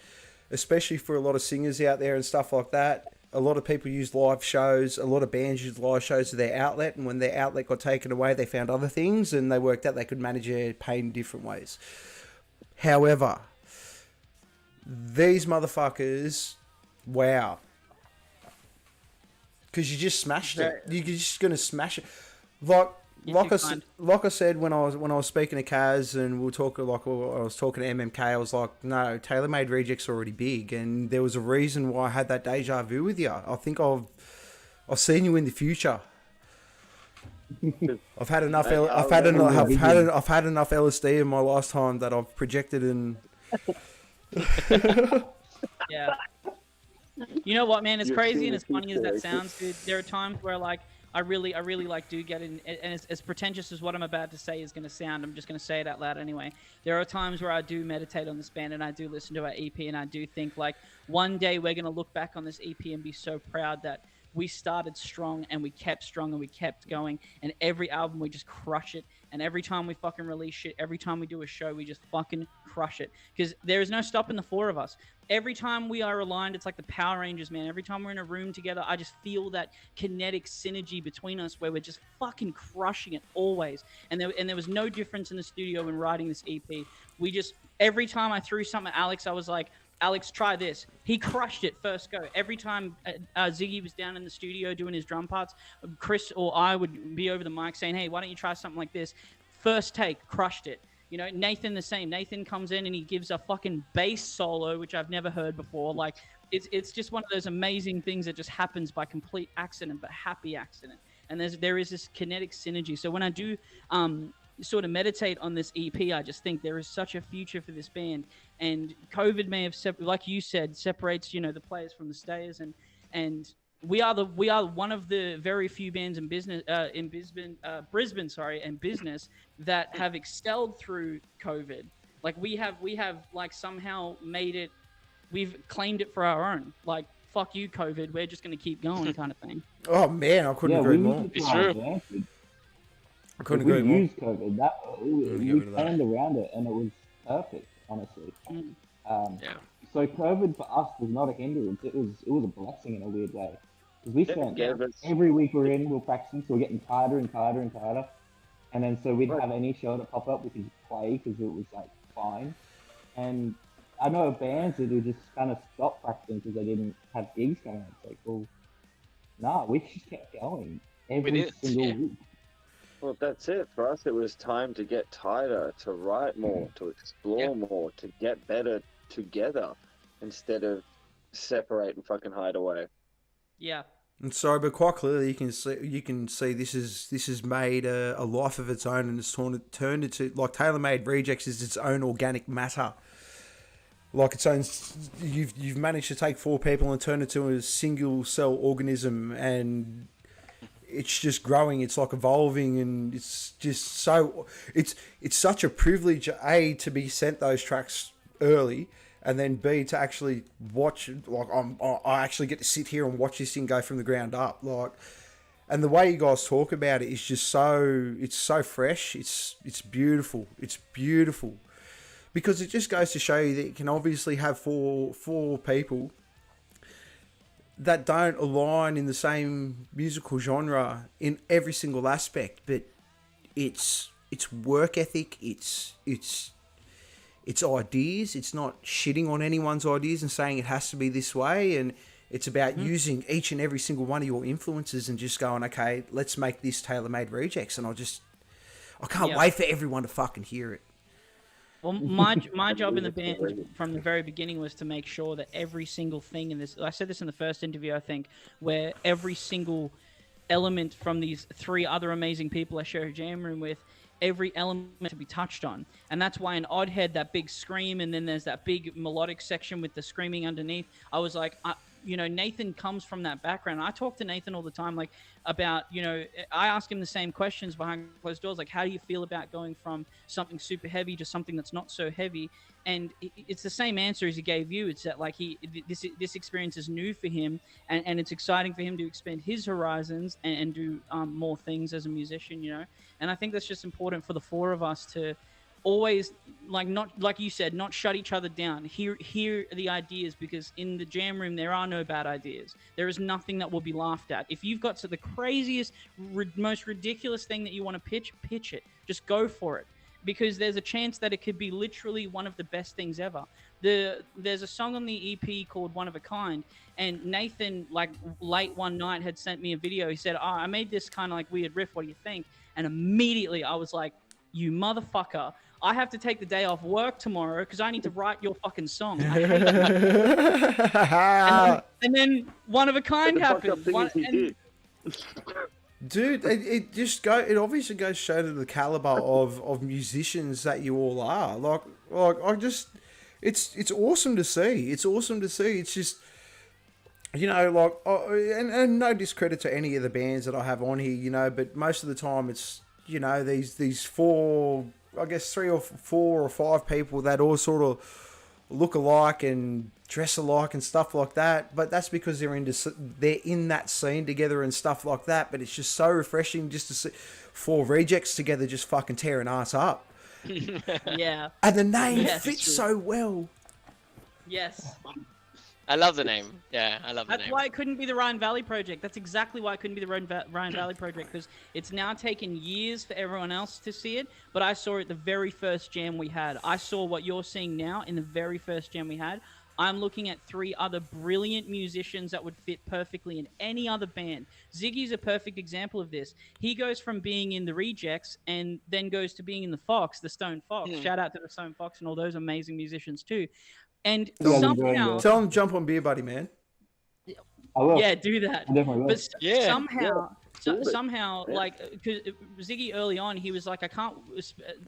especially for a lot of singers out there and stuff like that. A lot of people use live shows. A lot of bands use live shows as their outlet, and when their outlet got taken away, they found other things, and they worked out they could manage their pain in different ways. However, these motherfuckers, wow. Because you just smashed it. You're just going to smash it. Like I said when I was speaking to Kaz, and we were talking, like I was talking to MMK, I was like, no, TaylorMade Rejects are already big, and there was a reason why I had that deja vu with you. I think I've seen you in the future. I've had enough. I've had enough LSD in my lifetime that I've projected and. Yeah. You know what, man? It's You're crazy seeing and as the funny as future, that sounds, dude. There are times where like I really like do get in, and as pretentious as what I'm about to say is going to sound, I'm just going to say it out loud anyway. There are times where I do meditate on this band and I do listen to our EP, and I do think like one day we're going to look back on this EP and be so proud that we started strong and we kept strong and we kept going. And every album we just crush it. And every time we fucking release shit, every time we do a show, we just fucking crush it. Because there is no stopping the four of us. Every time we are aligned, it's like the Power Rangers, man. Every time we're in a room together, I just feel that kinetic synergy between us where we're just fucking crushing it always. And there was no difference in the studio when writing this EP. We just, every time I threw something at Alex, I was like, Alex, try this. He crushed it first go. Every time Ziggy was down in the studio doing his drum parts, Chris or I would be over the mic saying, hey, why don't you try something like this? First take, crushed it. You know, Nathan the same. Nathan comes in and he gives a fucking bass solo, which I've never heard before. Like, it's just one of those amazing things that just happens by complete accident, but happy accident. And there is this kinetic synergy. So when I do sort of meditate on this EP, I just think there is such a future for this band. And COVID may have, like you said, separates, you know, the players from the stayers. And we are one of the very few bands in business in Brisbane, and business that have excelled through COVID. Like we have like somehow made it, we've claimed it for our own. Like, fuck you, COVID, we're just going to keep going, kind of thing. Oh man, I couldn't agree more. It's true. I couldn't agree more. We used COVID. We planned around it, and it was perfect, honestly. Yeah. So COVID for us was not a hindrance. It was a blessing in a weird way. Because we spent every week we're practicing, so we're getting tighter and tighter and tighter. And then so we'd have any show that pop up, we could just play because it was like fine. And I know of bands that would just kind of stop practicing because they didn't have gigs going on. It's like, well, nah, we just kept going every single week. Well, that's it. For us, it was time to get tighter, to write more, to explore more, to get better together instead of separate and fucking hide away. Yeah. And so, but quite clearly, you can see this has made a life of its own, and it's turned into, like, Tailor-Made Rejects is its own organic matter. Like its own, you've managed to take 4 people and turn it into a single cell organism, and it's just growing. It's like evolving, and it's just so it's such a privilege, A, to be sent those tracks early, and then B, to actually watch. Like I actually get to sit here and watch this thing go from the ground up. Like, and the way you guys talk about it is just it's so fresh. It's beautiful. It's beautiful. Because it just goes to show you that you can obviously have four people that don't align in the same musical genre in every single aspect, but it's work ethic, it's ideas. It's not shitting on anyone's ideas and saying it has to be this way, and it's about using each and every single one of your influences and just going, okay, let's make this Tailor-Made Rejects, and I can't wait for everyone to fucking hear it. Well, my job in the band from the very beginning was to make sure that every single thing in this, I said this in the first interview, I think, where every single element from these 3 other amazing people I share a jam room with, every element to be touched on. And that's why in Oddhead, that big scream, and then there's that big melodic section with the screaming underneath, I was like, Nathan comes from that background. I talk to Nathan all the time, like, about, I ask him the same questions behind closed doors, like, how do you feel about going from something super heavy to something that's not so heavy? And it's the same answer as he gave you. It's that, like, this experience is new for him, and it's exciting for him to expand his horizons and do more things as a musician, And I think that's just important for the 4 of us to always, not like you said, not shut each other down. Hear the ideas, because in the jam room there are no bad ideas. There is nothing that will be laughed at. If you've got the craziest, most ridiculous thing that you want to pitch it. Just go for it, because there's a chance that it could be literally one of the best things ever. There's a song on the EP called One of a Kind, and Nathan, like, late one night had sent me a video. He said, I made this kind of like weird riff, what do you think? And immediately I was like, you motherfucker, I have to take the day off work tomorrow because I need to write your fucking song. I hate you. and then One of a Kind happened. Dude, it obviously goes to show to the caliber of musicians that you all are. Like it's awesome to see. It's awesome to see. It's just, and no discredit to any of the bands that I have on here, but most of the time it's, these 4, I guess 3 or 4 or 5 people that all sort of look alike and dress alike and stuff like that. But that's because they're in that scene together and stuff like that. But it's just so refreshing just to see 4 rejects together just fucking tearing ass up. Yeah. And the name Yes, fits true. so well. Yes. I love the name. Yeah, I love the That's name. why it couldn't be the Ryan Valley Project. That's exactly why it couldn't be the Ryan Valley Project, because it's now taken years for everyone else to see it, but I saw it the very first jam we had. I saw what you're seeing now in the very first jam we had. I'm looking at 3 other brilliant musicians that would fit perfectly in any other band. Ziggy's a perfect example of this. He goes from being in the Rejects and then goes to being in the Fox, the Stone Fox. Shout out to the Stone Fox and all those amazing musicians too. And Yeah, somehow... Tell him to jump on Beer Buddy, man. I will. Yeah, do that. I definitely will. But Yeah. somehow, like, because Ziggy early on, he was like, I can't,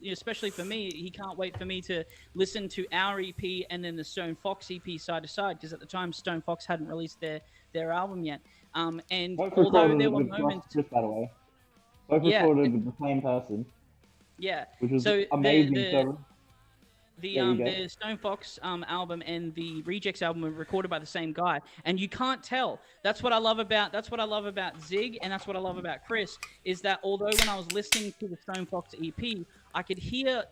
especially for me, he can't wait for me to listen to our EP and then the Stone Fox EP side to side, because at the time Stone Fox hadn't released their album yet. And Both although recorded there were with moments, Chris, by the way. Both Yeah. recorded with the same person, yeah. which was So amazing. The There you go. the Stone Fox album and the Rejects album were recorded by the same guy, and you can't tell. That's what I love about Zig, and that's what I love about Chris, is that although when I was listening to the Stone Fox EP, I could hear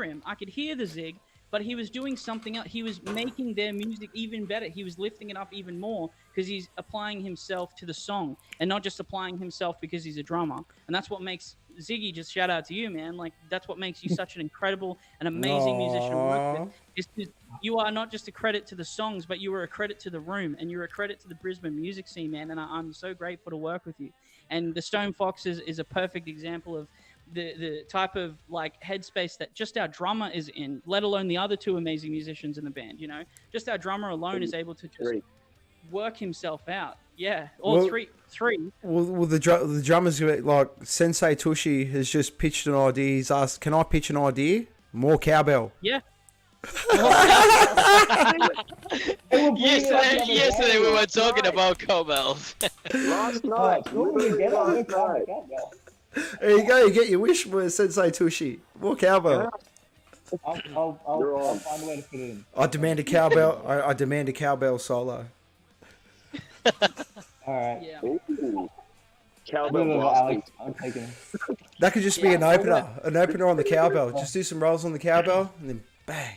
him, I could hear the Zig, but he was doing something else. He was making their music even better. He was lifting it up even more because he's applying himself to the song and not just applying himself because he's a drummer. And that's what makes Ziggy, just shout out to you, man. Like, that's what makes you such an incredible and amazing musician to work with. Is 'cause you are not just a credit to the songs, but you are a credit to the room, and you're a credit to the Brisbane music scene, man. And I'm so grateful to work with you. And the Stone Fox is a perfect example of the type of like headspace that just our drummer is in, let alone the other 2 amazing musicians in the band. You know, just our drummer alone is able to just work himself out. Yeah, or Well- three. Well, the drummers, like Sensei Tushi has just pitched an idea. He's asked, "Can I pitch an idea? More cowbell." Yeah. Yesterday we were talking about cowbells. Last night, literally last night. There you go. You get your wish for Sensei Tushi. More cowbell. I'll find a way to fit it in. I demand a cowbell. I demand a cowbell solo. Alright. Yeah. Ooh. A Cowbell little bit of blasting. Alex, I'm taking it. That could just be an opener on the cowbell. Just do some rolls on the cowbell and then bang.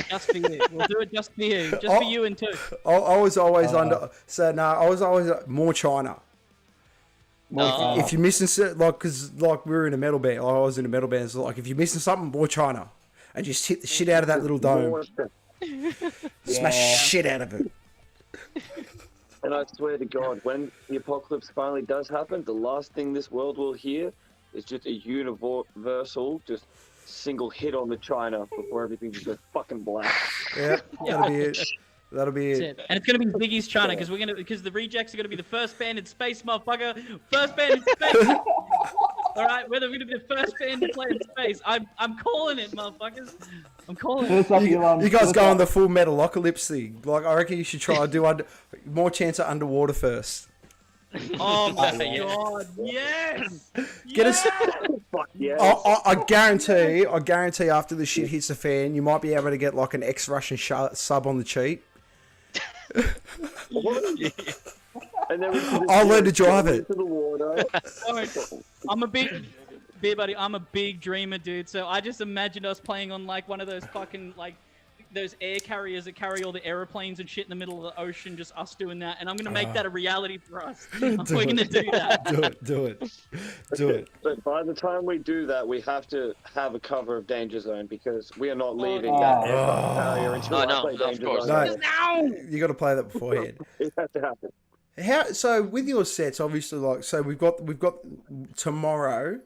Just for you. We'll do it just for you. Just for you and 2. I was always under. So no, I was always more China. Oh. If you're missing, like, because like we were in a metal band, I was in a metal band. So like, if you're missing something, more China, and just hit the shit out of that little dome, smash the shit out of it. And I swear to God, when the apocalypse finally does happen, the last thing this world will hear is just a universal, just single hit on the China before everything just goes fucking black. Yeah, that'll be it. That'll be That's it. it. And it's gonna be Ziggy's China because the Rejects are gonna be the first band in space, motherfucker. First band in space. All right, we're gonna be the first band to play in space. I'm calling it, motherfuckers. I'm calling it. First up, You guys go on the full Metalocalypse thing. Like, I reckon you should try and do more chance of underwater first. Oh my god, yes! Get us. Fuck yeah. I guarantee after the shit hits the fan, you might be able to get like an ex-Russian sub on the cheap. And then we can just I'll learn to drive go it. into the water. I'm a big beer buddy. I'm a big dreamer, dude. So I just imagine us playing on like one of those fucking like those air carriers that carry all the airplanes and shit in the middle of the ocean. Just us doing that, and I'm gonna make that a reality for us. We're gonna do that. Do it. But by the time we do that, we have to have a cover of Danger Zone because we are not leaving Oh. that aircraft carrier until Oh, I no, play of Danger course. Zone. No, you got to play that beforehand. It has to happen. So with your sets, obviously, like, so we've got tomorrow.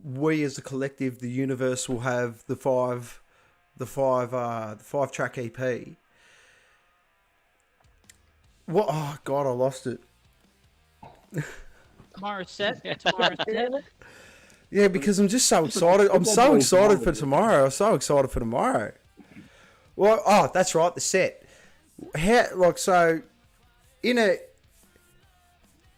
We as a collective, the universe will have the five track EP. What? Oh God, I lost it. Tomorrow's set. Yeah, because I'm just so excited. I'm so excited for tomorrow. I'm so excited for tomorrow. Well, oh, that's right, the set.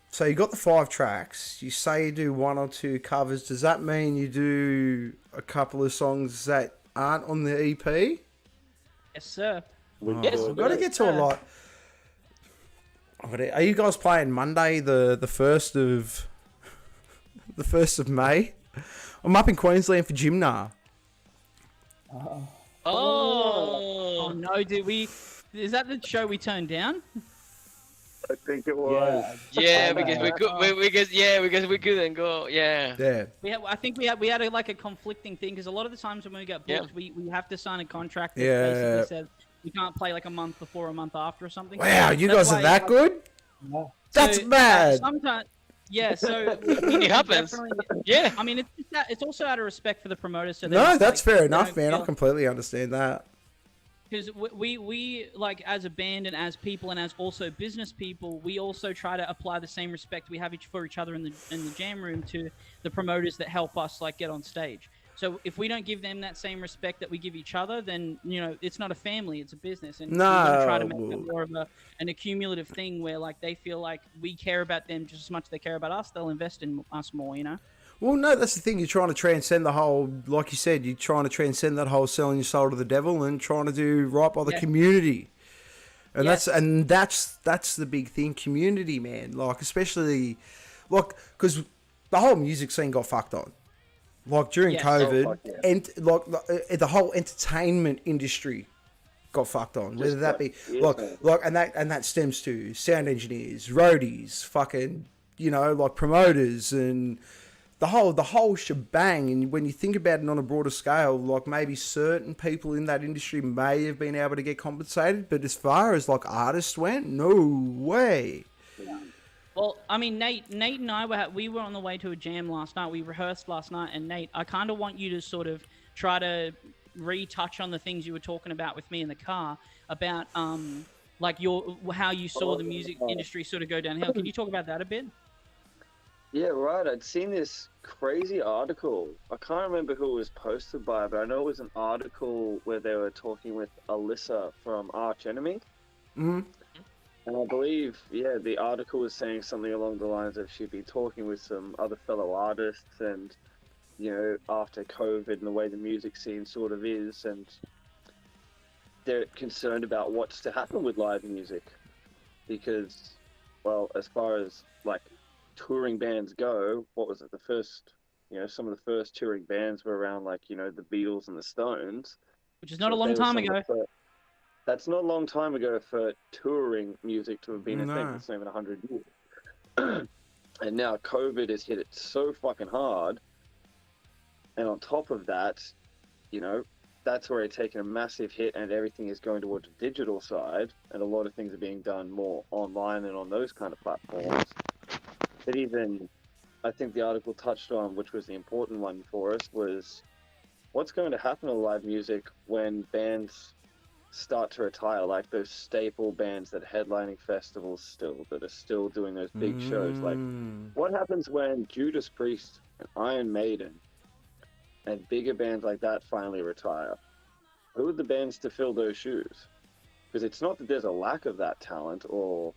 So you got the 5 tracks. You say you do 1 or 2 covers. Does that mean you do a couple of songs that aren't on the EP? Yes, sir. Yes, We've got to get to a lot. Are you guys playing Monday, the 1st of May? I'm up in Queensland for Gymna. Oh no, did we? Is that the show we turned down? I think it was. Yeah, because we couldn't go. Yeah. Yeah. I think we had a conflicting thing because a lot of the times when we get booked, we have to sign a contract that basically says we can't play like a month before, a month after, or something. Wow, you guys are that good? Yeah. That's mad. Sometimes, yeah. So It happens. Yeah. I mean, it's also out of respect for the promoters. So No, that's fair enough, man. I completely understand that. Because we like as a band and as people and as also business people, we also try to apply the same respect we have for each other in the jam room to the promoters that help us like get on stage. So if we don't give them that same respect that we give each other, then it's not a family, it's a business, and we're gonna try to make it more of an accumulative thing where like they feel like we care about them just as much as they care about us. They'll invest in us more, Well, no, that's the thing. You're trying to transcend the whole, like you said, you're trying to transcend that whole selling your soul to the devil and trying to do right by the community. And that's the big thing, community, man. Like, especially, like, because the whole music scene got fucked on. Like, during COVID, and like the whole entertainment industry got fucked on. Whether that be, and that stems to sound engineers, roadies, fucking, like promoters and the whole shebang. And when you think about it on a broader scale, like maybe certain people in that industry may have been able to get compensated, but as far as like artists went, no way. Yeah. Well, I mean, Nate and I we were on the way to a jam last night. We rehearsed last night, and Nate, I kind of want you to sort of try to retouch on the things you were talking about with me in the car about like how you saw the music industry sort of go downhill. Can you talk about that a bit? Yeah, right. I'd seen this crazy article. I can't remember who it was posted by, but I know it was an article where they were talking with Alyssa from Arch Enemy. Mm-hmm. And I believe, the article was saying something along the lines of she'd be talking with some other fellow artists and, after COVID and the way the music scene sort of is, and they're concerned about what's to happen with live music. Because, well, as far as, like, touring bands go, what was it, the first, some of the first touring bands were around, like, the Beatles and the Stones. Which is not a long time ago. That's not a long time ago for touring music to have been a thing. It's not even 100 years. And now COVID has hit it so fucking hard. And on top of that, that's where it's taken a massive hit and everything is going towards the digital side. And a lot of things are being done more online and on those kind of platforms. But even, I think the article touched on, which was the important one for us, was what's going to happen to live music when bands start to retire, like those staple bands that are headlining festivals still, that are still doing those big shows. Like, what happens when Judas Priest and Iron Maiden and bigger bands like that finally retire? Who are the bands to fill those shoes? Because it's not that there's a lack of that talent or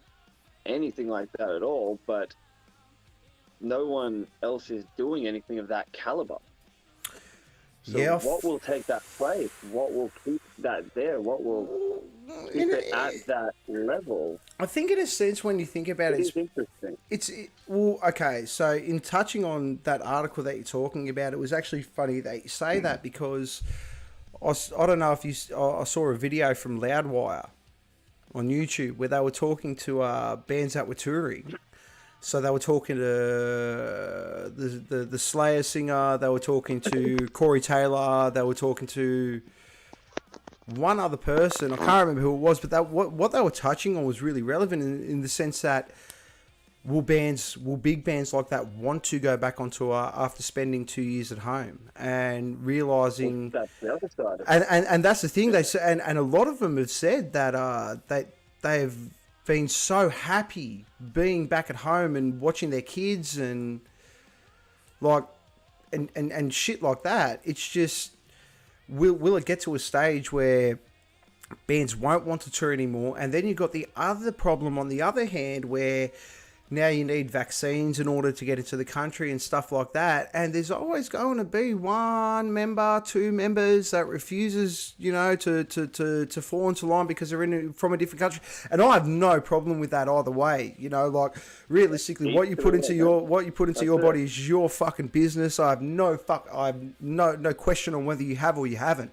anything like that at all, but no one else is doing anything of that caliber. So what will take that place? What will keep that there? What will keep it at that level? I think in a sense, when you think about it, it's interesting. Okay, so in touching on that article that you're talking about, it was actually funny that you say that because I don't know if I saw a video from Loudwire on YouTube where they were talking to bands that were touring. So they were talking to the Slayer singer, they were talking to Corey Taylor, they were talking to one other person. I can't remember who it was, but what they were touching on was really relevant in the sense that will big bands like that want to go back on tour after spending 2 years at home and realizing that's the other side of it. And that's the thing they said, and a lot of them have said that they've been so happy being back at home and watching their kids and like and shit like that. It's just will it get to a stage where bands won't want to tour anymore? And then you've got the other problem on the other hand where now you need vaccines in order to get into the country and stuff like that. And there's always going to be one member, two members that refuses, you know, to fall into line because they're from a different country. And I have no problem with that either way. You know, like realistically, what you put into your body is your fucking business. I have no question on whether you have or you haven't.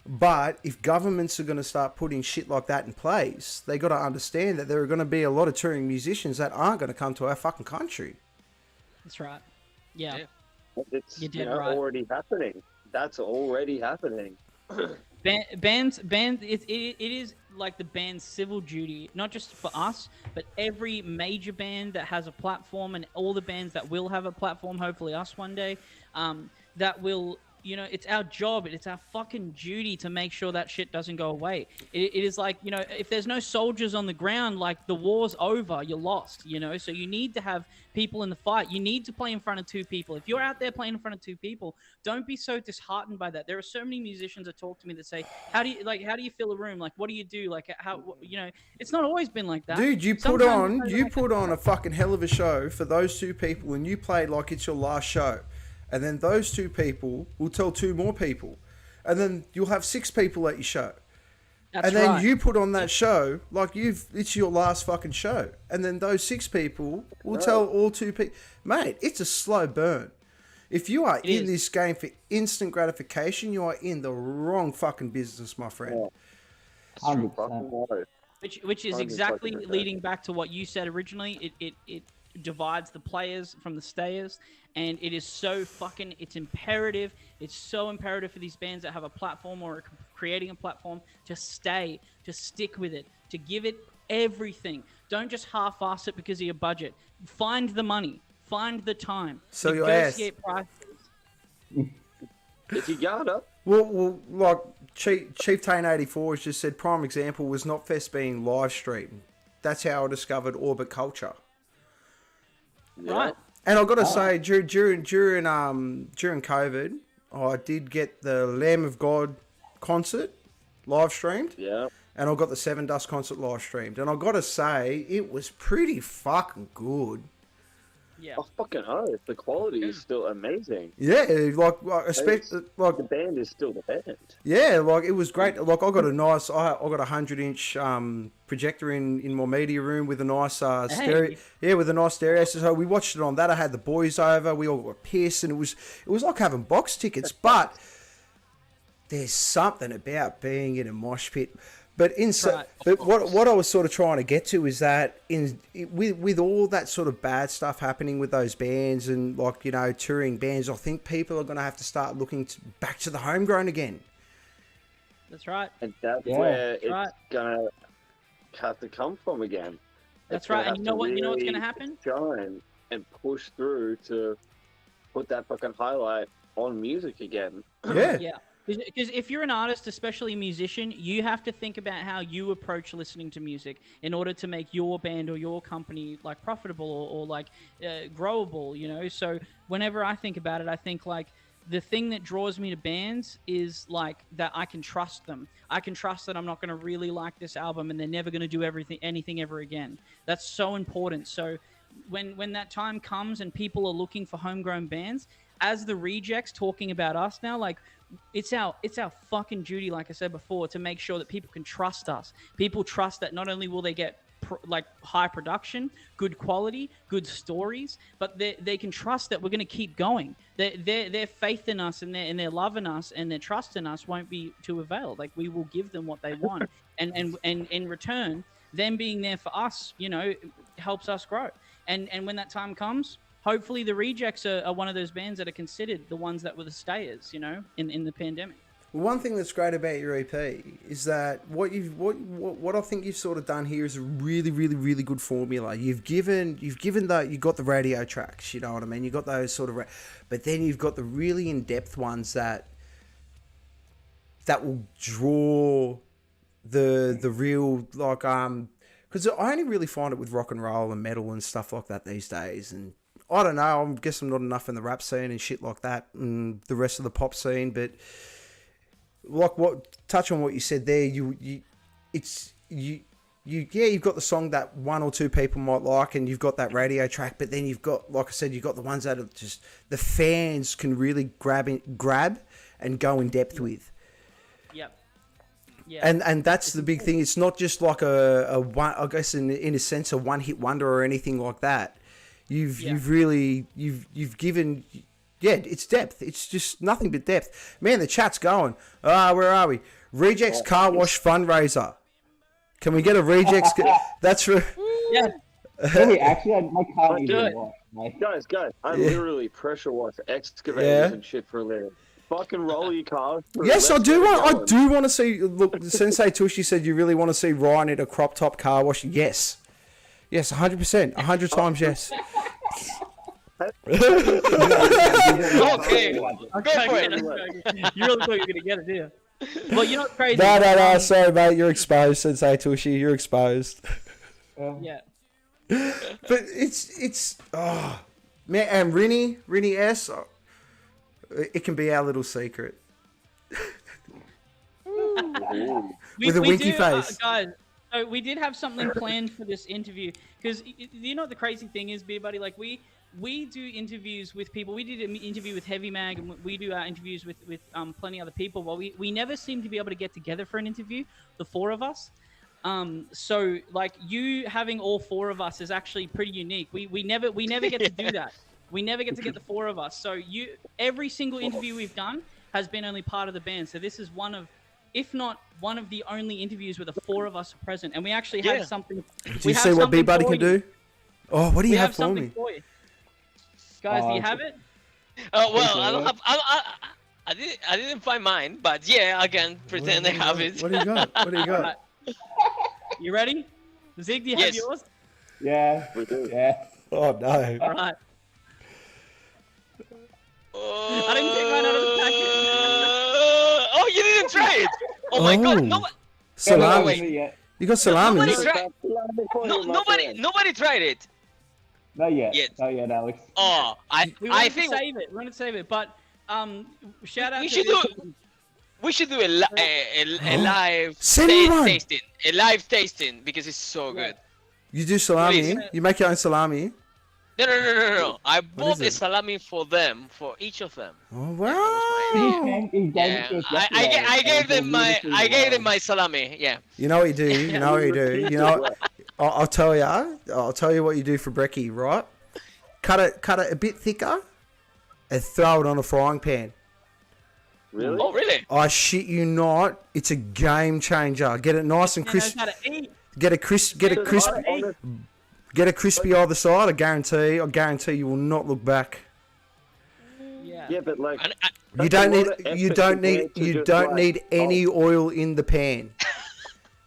But if governments are going to start putting shit like that in place, they got to understand that there are going to be a lot of touring musicians that aren't going to come to our fucking country. That's right. Yeah. It's already happening. That's already happening. Bands. It is like the band's civil duty, not just for us, but every major band that has a platform, and all the bands that will have a platform. Hopefully, us one day. That will. You know, it's our job, it's our fucking duty to make sure that shit doesn't go away. It is like, you know, if there's no soldiers on the ground, like the war's over, you're lost, you know? So you need to have people in the fight. You need to play in front of two people. If you're out there playing in front of two people, don't be so disheartened by that. There are so many musicians that talk to me that say, how do you fill a room? Like, what do you do? Like, how, you know, it's not always been like that. Dude, you put on a fucking hell of a show for those two people and you played like it's your last show. And then those two people will tell two more people. And then you'll have 6 people at your show. That's right. Then you put on that show like it's your last fucking show. And then those 6 people will tell all 2 people. Mate, it's a slow burn. If you are in this game for instant gratification, you are in the wrong fucking business, my friend. 100%. Which is exactly leading back to what you said originally. It divides the players from the stayers, and it is so fucking, it's imperative. It's so imperative for these bands that have a platform or are creating a platform to stay, to stick with it, to give it everything. Don't just half-ass it because of your budget. Find the money, find the time, so negotiate prices. If you gotta. Well, like Chief Tane 84 has just said, prime example was Not Fest being live streamed. That's how I discovered Orbit Culture. Yeah. Right. And I've got to say, during COVID, I did get the Lamb of God concert live streamed. Yeah. And I got the Seven Dust concert live streamed. And I've got to say, it was pretty fucking good. Yeah. Oh, fucking oath. The quality is still amazing. Yeah, like especially like the band is still the band. Yeah, like it was great. Like I got a 100-inch projector in my media room with a nice stereo. Yeah, with a nice stereo. So we watched it on that. I had the boys over. We all were pissed, and it was like having box tickets. But there's something about being in a mosh pit. But what I was sort of trying to get to is that with all that sort of bad stuff happening with those bands and, like, you know, touring bands, I think people are going to have to start looking back to the homegrown again. That's right. And that's where it's going to have to come from again. That's right. And you know what's going to happen? Shine and push through to put that fucking highlight on music again. Yeah. Yeah. Because if you're an artist, especially a musician, you have to think about how you approach listening to music in order to make your band or your company like profitable or like growable, you know? So whenever I think about it, I think like the thing that draws me to bands is like that I can trust them. I can trust that I'm not going to really like this album and they're never going to do anything ever again. That's so important. So when that time comes and people are looking for homegrown bands, as the Rejects talking about us now, like it's our fucking duty, like I said before, to make sure that people can trust us. People trust that not only will they get like high production, good quality, good stories, but they can trust that we're going to keep going. Their faith in us and their love in us and their trust in us won't be to avail. Like we will give them what they want, and in return, them being there for us, you know, helps us grow. And when that time comes, hopefully the Rejects are one of those bands that are considered the ones that were the stayers, you know, in the pandemic. One thing that's great about your EP is that what I think you've sort of done here is a really, really, really good formula. You've got the radio tracks, you know what I mean? You've got those sort of, but then you've got the really in-depth ones that will draw the real, like, because I only really find it with rock and roll and metal and stuff like that these days. And I don't know, I guess I'm not enough in the rap scene and shit like that and the rest of the pop scene, but touch on what you said there, you've got the song that one or two people might like, and you've got that radio track, but then you've got, like I said, you've got the ones that are just the fans can really grab and go in depth with. Yep. Yeah. And that's the big thing. It's not just like a one, I guess in a sense, a one hit wonder or anything like that. You've really given, it's depth. It's just nothing but depth. Man, the chat's going. Where are we? Rejects Car Wash fundraiser. Can we get a rejects? That's for. Yeah. Really, actually, I can't Do even it. watch. Guys, I literally pressure wash excavators and shit for a living. Fucking roll your cars. Yes, I do want to see. Look, Sensei Tushy said you really want to see Ryan in a crop top car wash. Yes, 100%, 100 times yes. Okay, go for it. You really thought you were gonna get it, did you? Well, you know what's crazy? No. Sorry, mate. You're exposed, Sensei Tushy. You're exposed. Yeah. But it's man, and Rini S. It can be our little secret. With a winky face. Guys, so we did have something planned for this interview, because you know what the crazy thing is, Beer Buddy? Like, we do interviews with people. We did an interview with Heavy Mag, and we do our interviews with plenty other people. But we never seem to be able to get together for an interview, the four of us. So like, you having all four of us is actually pretty unique. We never get to do that. We never get to get the four of us. So every single interview we've done has been only part of the band. So this is one of, if not one of the only interviews where the four of us are present. And we actually have something. Do you see what B-Buddy can do? Oh, what do you have for me? For you. Guys, do you have it? Oh, well, I don't have. I didn't find mine, but yeah, I can pretend I have it. What do you got? You ready? Zig, do you have yours? Yeah. We do. Yeah. Oh no! All right. I didn't take mine out of the packet. Oh, you didn't try it! Oh my god! No, Salami. You got salami. Nobody tried it. Not yet. Yes. Not yet, Alex. Oh, We I wanted think to save it. We wanted to save it, but shout out. we to should this- do. We should do a live Send me one. tasting. A live tasting because it's so good. You do salami. Please. You make your own salami. No. I bought is a it? salami for them, for each of them. Oh wow! Yeah, I gave them my salami. Yeah. You know what you do. You know what you do. You know. I'll tell you. I'll tell you what you do for brekkie. Right? Cut it a bit thicker, and throw it on a frying pan. Really? Oh, really? I shit you not. It's a game changer. Get it nice and crisp. Get a crispy either side. I guarantee you will not look back. Yeah, but like You don't need any oil in the pan.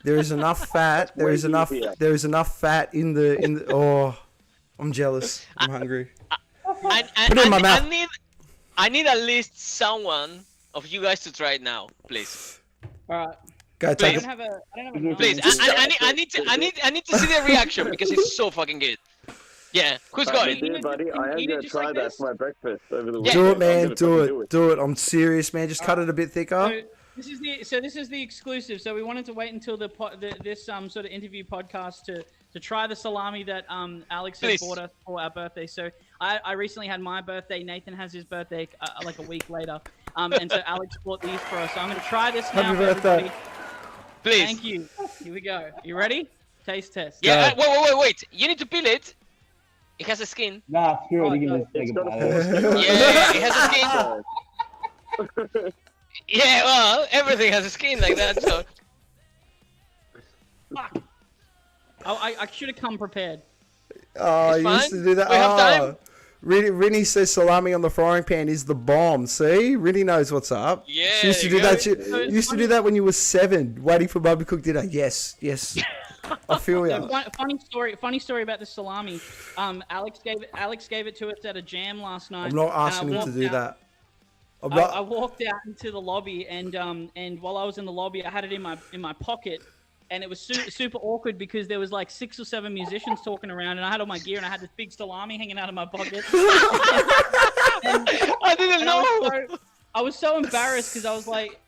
There is enough fat. There is enough fat in the. Oh, I'm jealous. I'm hungry. Put it in my mouth. I need at least someone of you guys to try it now, please. All right. Go take I it. don't have a Please, I need to see the reaction because it's so fucking good. Yeah, who's got it? Dude, buddy, I am gonna try that for my breakfast over the Yeah. weekend. Do it, I'm man. gonna Do fucking it. Do it. I'm serious, man. Just cut it a bit thicker. So this is the exclusive. So we wanted to wait until this sort of interview podcast to try the salami that Alex has bought us for our birthday. So I recently had my birthday. Nathan has his birthday like a week later. And so Alex bought these for us. So I'm going to try this now. Happy birthday. Everybody. Please. Thank you. Here we go. You ready? Taste test. Yeah. Wait. You need to peel it. It has a skin. Nah, screw it. You can just take It's a got bite. a Yeah, it has a skin. Yeah, well, everything has a skin like that. So. Fuck. I should have come prepared. Oh, It's you fine. used to do that. We have time. Rinny says salami on the frying pan is the bomb. See, Rinny knows what's up. Yeah, She used to there do you that. go. You used to do that when you were 7, waiting for Mum to cook dinner. Yes. I feel So, ya. funny story about the salami. Alex gave it to us at a jam last night. I'm not and I asking him to walked do out- that. I'm I not. walked out into the lobby, and while I was in the lobby, I had it in my pocket, and it was super awkward because there was like 6 or 7 musicians talking around, and I had all my gear, and I had this big salami hanging out of my pocket. I didn't know. I was so embarrassed because I was like,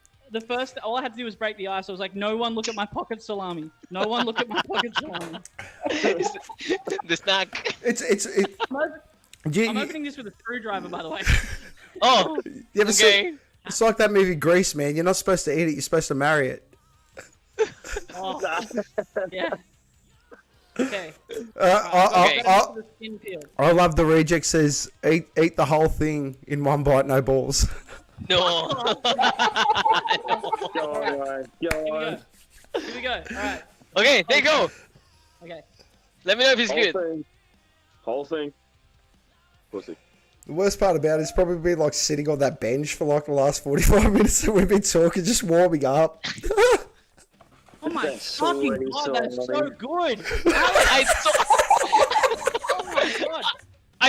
all I had to do was break the ice. I was like, no one look at my pocket salami. No one look at my pocket salami. The snack. I'm opening this with a screwdriver, by the way. Oh, You ever okay. It's like that movie Grease, man. You're not supposed to eat it. You're supposed to marry it. Oh, yeah. Okay. Okay. The skin peel. I love the reject says eat the whole thing in one bite, no balls. No. Go on, Ryan. Go on. Here we go. All right. Okay, there you go. Okay. Let me know if it's Whole good. thing. Whole thing. Pussy. The worst part about it is probably been like sitting on that bench for like the last 45 minutes that we've been talking, just warming up. Oh my That's so fucking ready, god, so that's so ready. good. I Oh my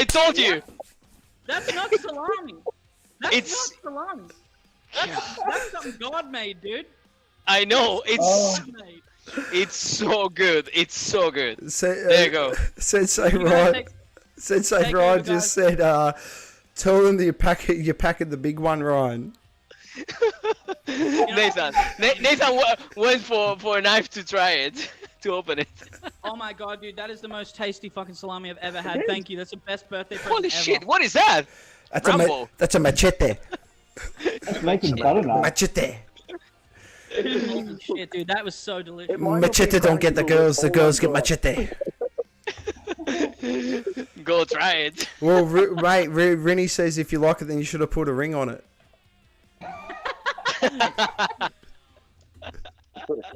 god. told you. That's not salami. That's It's- not salami. That's something God made, dude. I know. God made. It's so good. It's so good. There you go. Sensei You guys Ryan, take- Sensei take Ryan over, just guys. said, tell them that you're packing the big one, Ryan. Nathan went for a knife to try it, to open it. Oh my god, dude, that is the most tasty fucking salami I've ever had. Thank you. That's the best birthday present Holy ever. shit! What is that? Rambo. That's a machete. That's making butter knife. Machete. Holy shit, dude, that was so delicious. It might not be Machete don't get the practical, girls. The but girls oh get my machete. Go try it. Well, Rennie says if you like it, then you should have put a ring on it.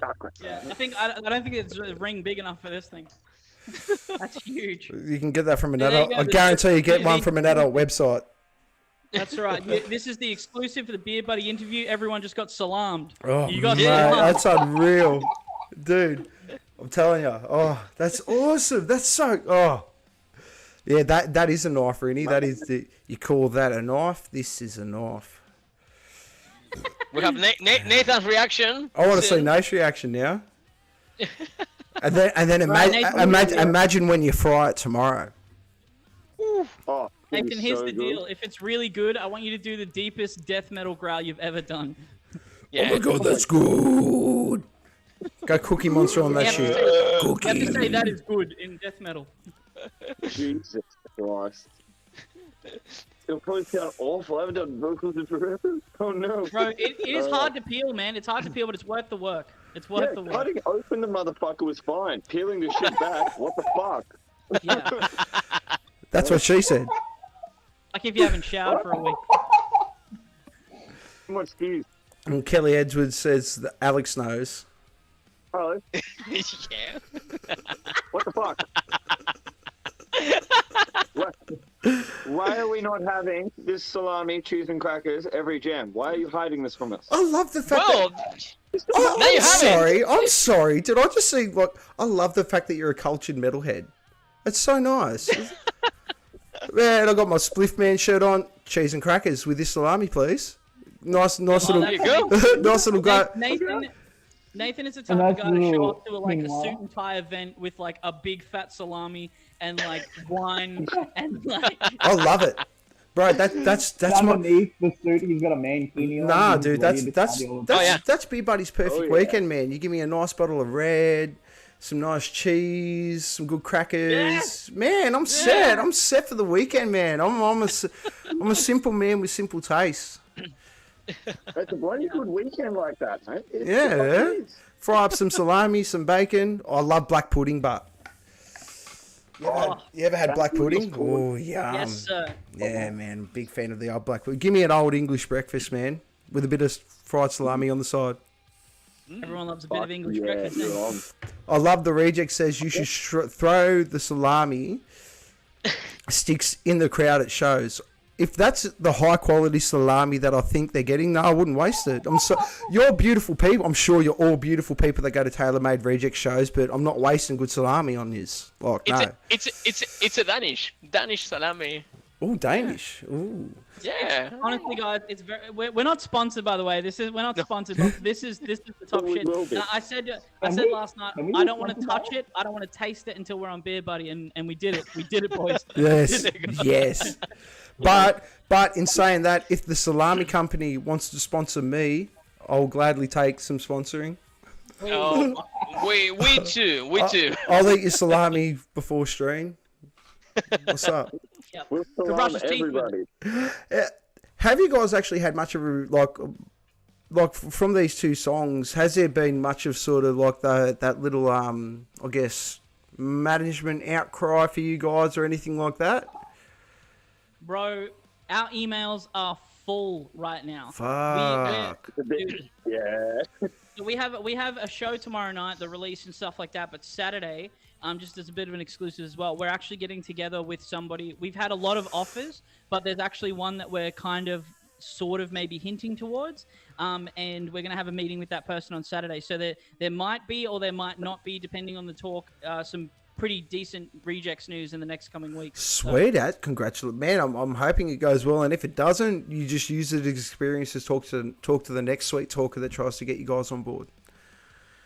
God. Yeah, I don't think it's a ring big enough for this thing. That's huge. You can get that from an Yeah, there you adult. go. I guarantee you get The- one from an adult website. That's right. This is the exclusive for the Beer Buddy interview. Everyone just got salamed. Oh, You got mate, salamed. that's unreal, dude. I'm telling you. Oh, that's awesome. That's so. Oh, yeah. That is a knife, Rennie. That is the. You call that a knife? This is a knife. We have Nathan's reaction. I want to see soon. Nate's reaction now. And then Right, Nathan, imagine when you fry it tomorrow. Oh, it Nathan, is here's so the good. deal. If it's really good, I want you to do the deepest death metal growl you've ever done. Yeah. Oh my god, that's good. Go Cookie Monster on that You have to shit. say- you have to Cookie. say that is good in death metal. Jesus Christ. It'll probably sound awful. I haven't done vocals in forever. Oh no. Bro, it is hard to peel, man. It's hard to peel, but it's worth the work. It's worth Yeah, the work. cutting open the motherfucker was fine. Peeling the shit back, what the fuck? Yeah. That's what she said. Like if you haven't showered for a week. Too much skis. And Kelly Edwards says that Alex knows. Hello. Yeah. What the fuck? Why are we not having this salami, cheese, and crackers every jam? Why are you hiding this from us? I love the fact Well, that. now you have it. I'm sorry. Did I just see like? I love the fact that you're a cultured metalhead. It's so nice. Man, I got my Spliff Man shirt on. Cheese and crackers with this salami, please. Nice little, there you go. nice little guy. Nathan is the type of guy to show up to like a Meanwhile- suit and tie event with like a big fat salami and like wine and like. I love it, bro. That's my. Underneath the suit, he's got a mankini on. Nah, He's dude, ready that's to that's party all the that's Oh, yeah. that's Beer Buddy's perfect Oh, yeah. weekend, man. You give me a nice bottle of red, some nice cheese, some good crackers. Man, I'm set. I'm set for the weekend, man. I'm a simple man with simple tastes. It's a bloody good weekend like that, mate. It Yeah. fucking is. Fry up some salami, some bacon. I love black pudding, but you ever had black pudding? Oh, yum. Yes, sir. Yeah, man, big fan of the old black pudding. Give me an old English breakfast, man, with a bit of fried salami on the side. Everyone loves a bit Fuck of English yeah, breakfast. you're eh? on. I love the reject says you should throw the salami sticks in the crowd at shows. If that's the high quality salami that I think they're getting, no, I wouldn't waste it. You're beautiful people. I'm sure you're all beautiful people that go to tailor-made reject shows, but I'm not wasting good salami on this. Like, no. It's a Danish salami. Oh, Danish. Ooh. Yeah. Honestly, guys, it's very. We're not sponsored, by the way. We're not sponsored. But this is the top we shit. will be. Now, I said Can we- last night. can we I be don't want to sponsored touch it. I don't want to taste it until we're on Beer Buddy, and we did it. We did it, boys. Yes, yes. But in saying that, if the salami company wants to sponsor me, I'll gladly take some sponsoring. Oh, we too. I'll eat your salami before stream. What's up? Yep. We'll Could still brush on his teeth with it. everybody. Have you guys actually had much of a, like from these two songs? Has there been much of sort of like that little I guess management outcry for you guys or anything like that? Bro, our emails are full right now. Fuck. Dude, Yeah. so we have a show tomorrow night, the release and stuff like that. But Saturday, just as a bit of an exclusive as well, we're actually getting together with somebody. We've had a lot of offers, but there's actually one that we're kind of, sort of, maybe hinting towards. And we're gonna have a meeting with that person on Saturday. So there might be or there might not be, depending on the talk, some pretty decent rejects news in the next coming weeks. Sweet, congratulations, man. I'm hoping it goes well, and if it doesn't, you just use it as experience to talk to the next sweet talker that tries to get you guys on board.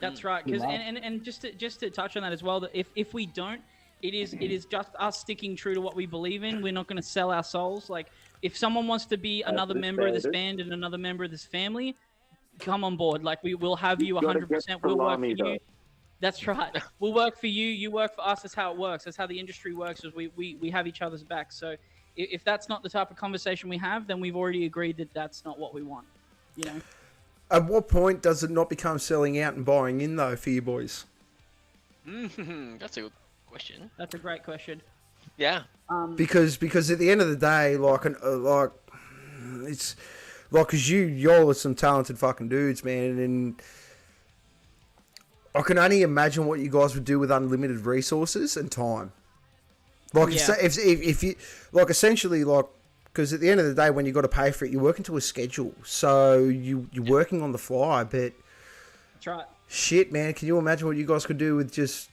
That's right. Because and just to touch on that as well, that if we don't, it is just us sticking true to what we believe in. We're not going to sell our souls. Like, if someone wants to be another member of this band and another member of this family, come on board. Like, we will have you 100%. We'll work for you. That's right. We'll work for you. You work for us. That's how it works. That's how the industry works. Is we have each other's back. So if that's not the type of conversation we have, then we've already agreed that that's not what we want. You know. At what point does it not become selling out and buying in though for you boys? That's a good question. That's a great question. Yeah. Because at the end of the day, it's like, cause y'all are some talented fucking dudes, man, and I can only imagine what you guys would do with unlimited resources and time. Like, Yeah. if you, like, essentially, like, because at the end of the day, when you got to pay for it, you're working to a schedule, so you're working on the fly. But That's right. shit, man, can you imagine what you guys could do with just?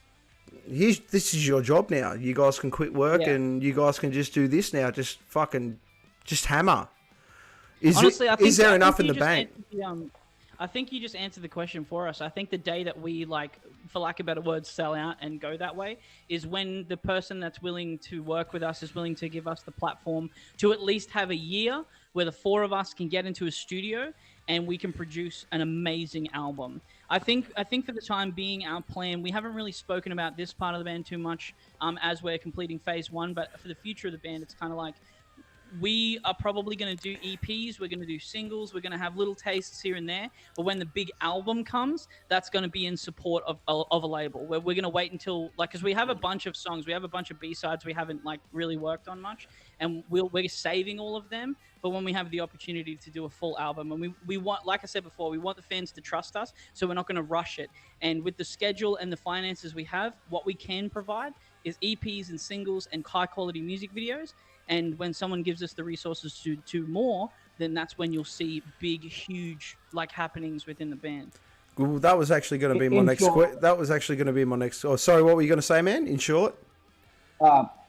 This is your job now. You guys can quit work and you guys can just do this now. Just hammer. Honestly, Is there enough in the bank? I think you just answered the question for us. I think the day that we, like, for lack of better words, sell out and go that way is when the person that's willing to work with us is willing to give us the platform to at least have a year where the four of us can get into a studio and we can produce an amazing album. I think for the time being, our plan, we haven't really spoken about this part of the band too much as we're completing phase one, but for the future of the band, it's kind of like, we are probably going to do EPs, we're going to do singles, we're going to have little tastes here and there, but when the big album comes, that's going to be in support of a label. We're going to wait until, like, because we have a bunch of songs, we have a bunch of B-sides we haven't, like, really worked on much, and we're saving all of them, but when we have the opportunity to do a full album, and we want, like I said before, we want the fans to trust us, so we're not going to rush it. And with the schedule and the finances we have, what we can provide is EPs and singles and high-quality music videos. And when someone gives us the resources to do more, then that's when you'll see big, huge, like, happenings within the band. Well, that was actually going to be my next. That was actually going to be my next. Oh, sorry, what were you going to say, man? In short.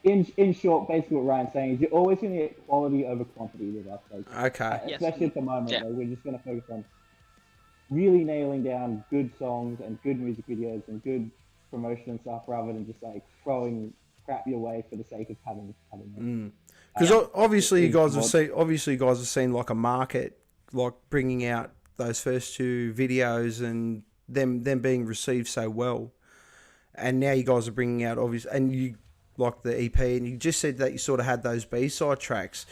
In short, basically what Ryan's saying is you're always going to get quality over quantity with us. Like, okay. Especially at the moment, like, we're just going to focus on really nailing down good songs and good music videos and good promotion and stuff, rather than just like throwing crap your way for the sake of having them. Because obviously you guys have seen like a market, like bringing out those first two videos and them being received so well, and now you guys are bringing out and you like the EP, and you just said that you sort of had those B-side tracks.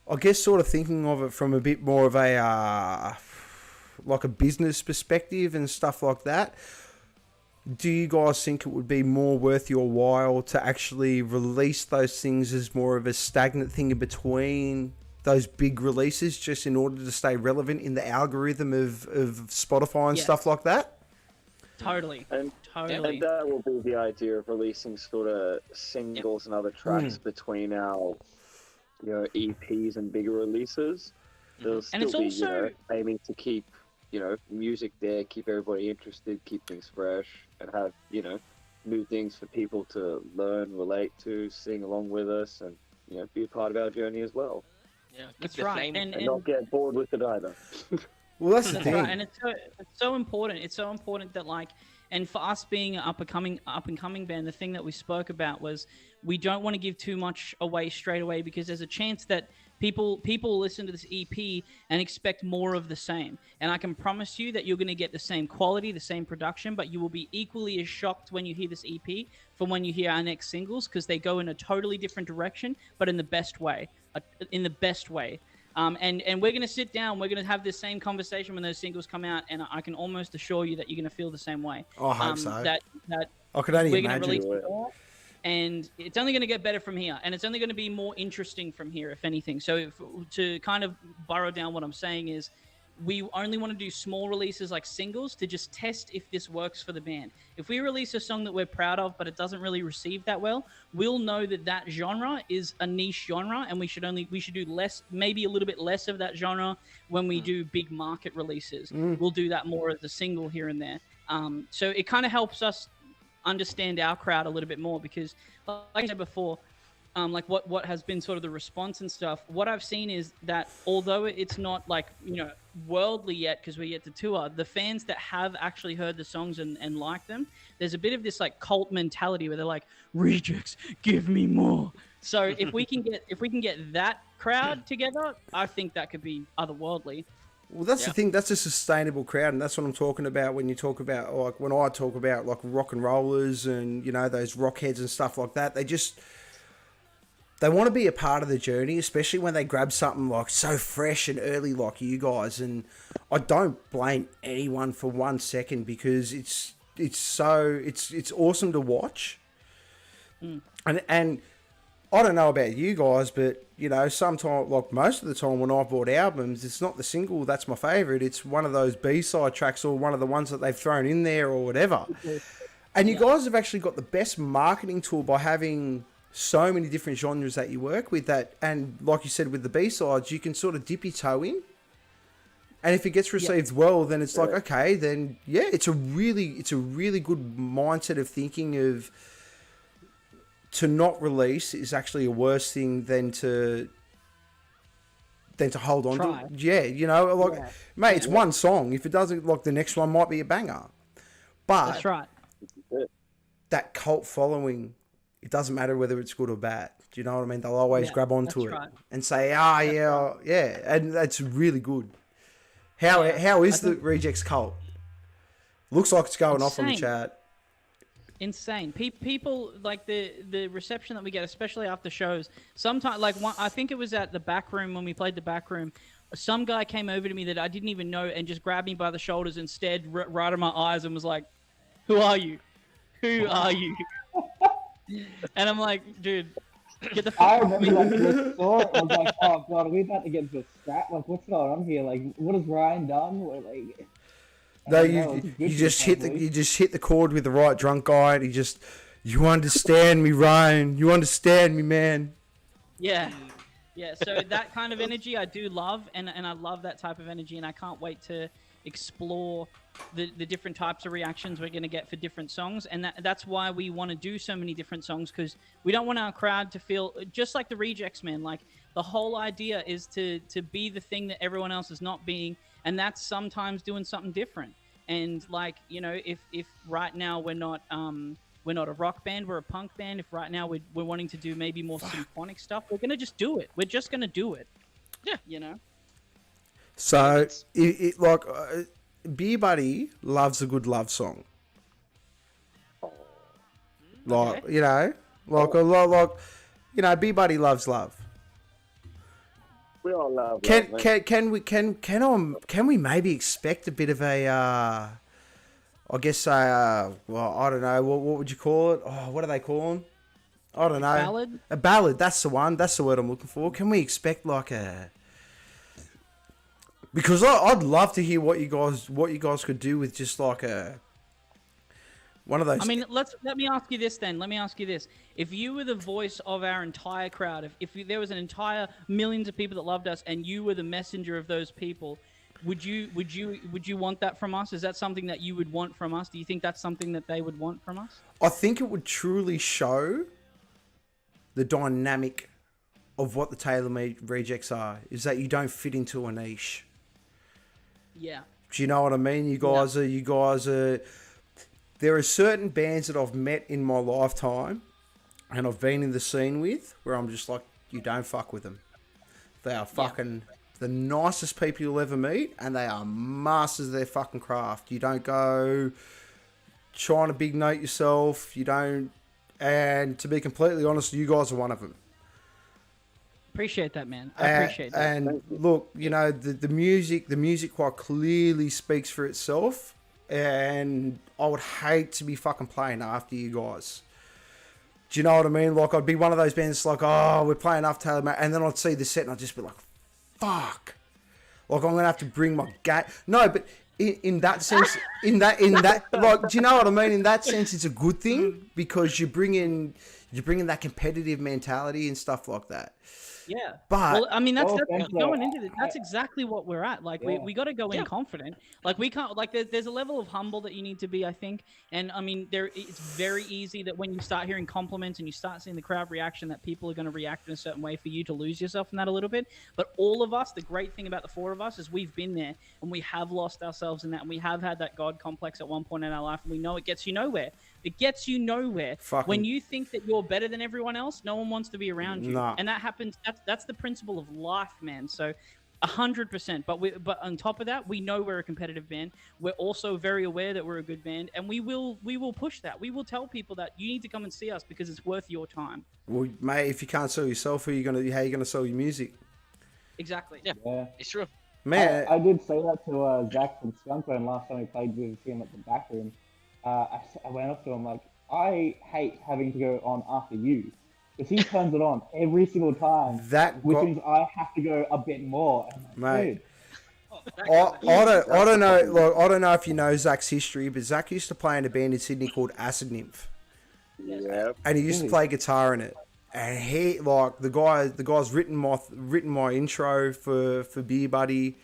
I guess sort of thinking of it from a bit more of a like a business perspective and stuff like that. Do you guys think it would be more worth your while to actually release those things as more of a stagnant thing in between those big releases, just in order to stay relevant in the algorithm of Spotify and stuff like that? Totally. And that will be the idea of releasing sort of singles and other tracks between our, EPs and bigger releases. There'll still be, also aiming to keep, music there, keep everybody interested, keep things fresh, and have, new things for people to learn, relate to, sing along with us, and, be a part of our journey as well. Yeah, that's right. And not get bored with it either. Well, that's the thing. Right. And it's so important. It's so important that, like, And for us being an up and coming band, the thing that we spoke about was we don't want to give too much away straight away, because there's a chance that people listen to this EP and expect more of the same. And I can promise you that you're going to get the same quality, the same production, but you will be equally as shocked when you hear this EP from when you hear our next singles, because they go in a totally different direction, but in the best way. In the best way. And we're going to sit down, we're going to have this same conversation when those singles come out, and I can almost assure you that you're going to feel the same way. I hope so. That I could only we're imagine. going to release more, and it's only going to get better from here, and it's only going to be more interesting from here, if anything. So to kind of burrow down, what I'm saying is we only want to do small releases like singles to just test if this works for the band. If we release a song that we're proud of, but it doesn't really receive that well, we'll know that that genre is a niche genre, and we should do less, maybe a little bit less of that genre when we do big market releases. We'll do that more as a single here and there. So it kind of helps us understand our crowd a little bit more, because like I said before, like what has been sort of the response and stuff, what I've seen is that although it's not like, worldly yet, because we're yet to tour, the fans that have actually heard the songs and like them, there's a bit of this like cult mentality where they're like, Rejects, give me more. So if we can get that crowd together, I think that could be otherworldly. Well, that's the thing. That's a sustainable crowd, and that's what I'm talking about when you talk about, like, when I talk about, like, rock and rollers and, those rock heads and stuff like that. They want to be a part of the journey, especially when they grab something, like, so fresh and early like you guys. And I don't blame anyone for 1 second, because it's awesome to watch. And I don't know about you guys, but, sometimes, like most of the time when I bought albums, it's not the single that's my favourite. It's one of those B-side tracks, or one of the ones that they've thrown in there, or whatever. And you guys have actually got the best marketing tool by having so many different genres that you work with, that, and like you said, with the B-sides, you can sort of dip your toe in. And if it gets received well, then it's like, okay, then, it's a really good mindset of thinking of, to not release is actually a worse thing than to hold on to. Yeah, mate, it's one song. If it doesn't, like, the next one might be a banger. But That's right. that cult following, it doesn't matter whether it's good or bad. Do you know what I mean? They'll always grab onto it and say, and that's really good. How is the Rejects cult? Looks like it's going off on the chat. Insane. People, like, the reception that we get, especially after shows, sometimes, like, I think it was at the back room when we played the back room, some guy came over to me that I didn't even know and just grabbed me by the shoulders and stared right in my eyes and was like, who are you? Who are you? And I'm like, dude, get the fuck I remember that first thought. I was like, oh god, are we about to get into a scrap? Like, what's going on here? Like, what has Ryan done? Like, no, you just hit the chord with the right drunk guy, and you understand me, Ryan. You understand me, man. Yeah. So that kind of energy I do love, and I love that type of energy, and I can't wait to explore the different types of reactions we're going to get for different songs. And that's why we want to do so many different songs, because we don't want our crowd to feel just like the Rejects, man. Like, the whole idea is to be the thing that everyone else is not being, and that's sometimes doing something different. And, like, if right now we're not a rock band, we're a punk band. If right now we're wanting to do maybe more symphonic stuff, we're gonna just do it. We're just gonna do it. Yeah, So, Beer Buddy loves a good love song. Like, Okay. Beer Buddy loves love. We all love love, mate. Can we maybe expect a bit of a I guess I don't know, what would you call it? Oh, what do they call them? I don't know. Ballad? A ballad, that's the one. That's the word I'm looking for. Can we expect like a... Because I'd love to hear what you guys could do with just like one of those... I mean, let me ask you this then. Let me ask you this. If you were the voice of our entire crowd, if there was an entire millions of people that loved us and you were the messenger of those people, would you want that from us? Is that something that you would want from us? Do you think that's something that they would want from us? I think it would truly show the dynamic of what the tailor-made Rejects are, is that you don't fit into a niche. Yeah. Do you know what I mean? You guys are there are certain bands that I've met in my lifetime and I've been in the scene with where I'm just like, you don't fuck with them. They are fucking the nicest people you'll ever meet, and they are masters of their fucking craft. You don't go trying to big note yourself. You don't, and to be completely honest, you guys are one of them. Appreciate that, man. I appreciate that. And look, you know, the music quite clearly speaks for itself, and I would hate to be fucking playing after you guys. Do you know what I mean? Like, I'd be one of those bands like, oh, we're playing after Taylor, mate, and then I'd see the set and I'd just be like, fuck. Like, I'm gonna have to bring my gate. No, but in that sense, in that, like, do you know what I mean? In that sense, it's a good thing because you're bringing that competitive mentality and stuff like that. Yeah, but well, I mean, that's going into this. That's exactly what we're at. Like, we got to go in confident. Like, we can't. Like, there's a level of humble that you need to be, I think. And I mean, it's very easy that when you start hearing compliments and you start seeing the crowd reaction, that people are going to react in a certain way for you to lose yourself in that a little bit. But all of us, the great thing about the four of us is we've been there and we have lost ourselves in that, and we have had that God complex at one point in our life, and we know it gets you nowhere. It gets you nowhere. When you think that you're better than everyone else, no one wants to be around you. Nah. And that happens. That's the principle of life, man. So 100%. But on top of that, we know we're a competitive band. We're also very aware that we're a good band, and we will push that. We will tell people that you need to come and see us because it's worth your time. Well, mate, if you can't sell yourself, how are you gonna sell your music? Exactly. Yeah. It's true. Man, I did say that to Zach from Skunkbone last time we played with him at the back room. I went up to him like, I hate having to go on after you. Because he turns it on every single time, which means I have to go a bit more. Mate, I don't know. Like, I don't know if you know Zach's history, but Zach used to play in a band in Sydney called Acid Nymph. Yeah. And he used to play guitar in it. And he, like, the guy's written my intro for Beer Buddy.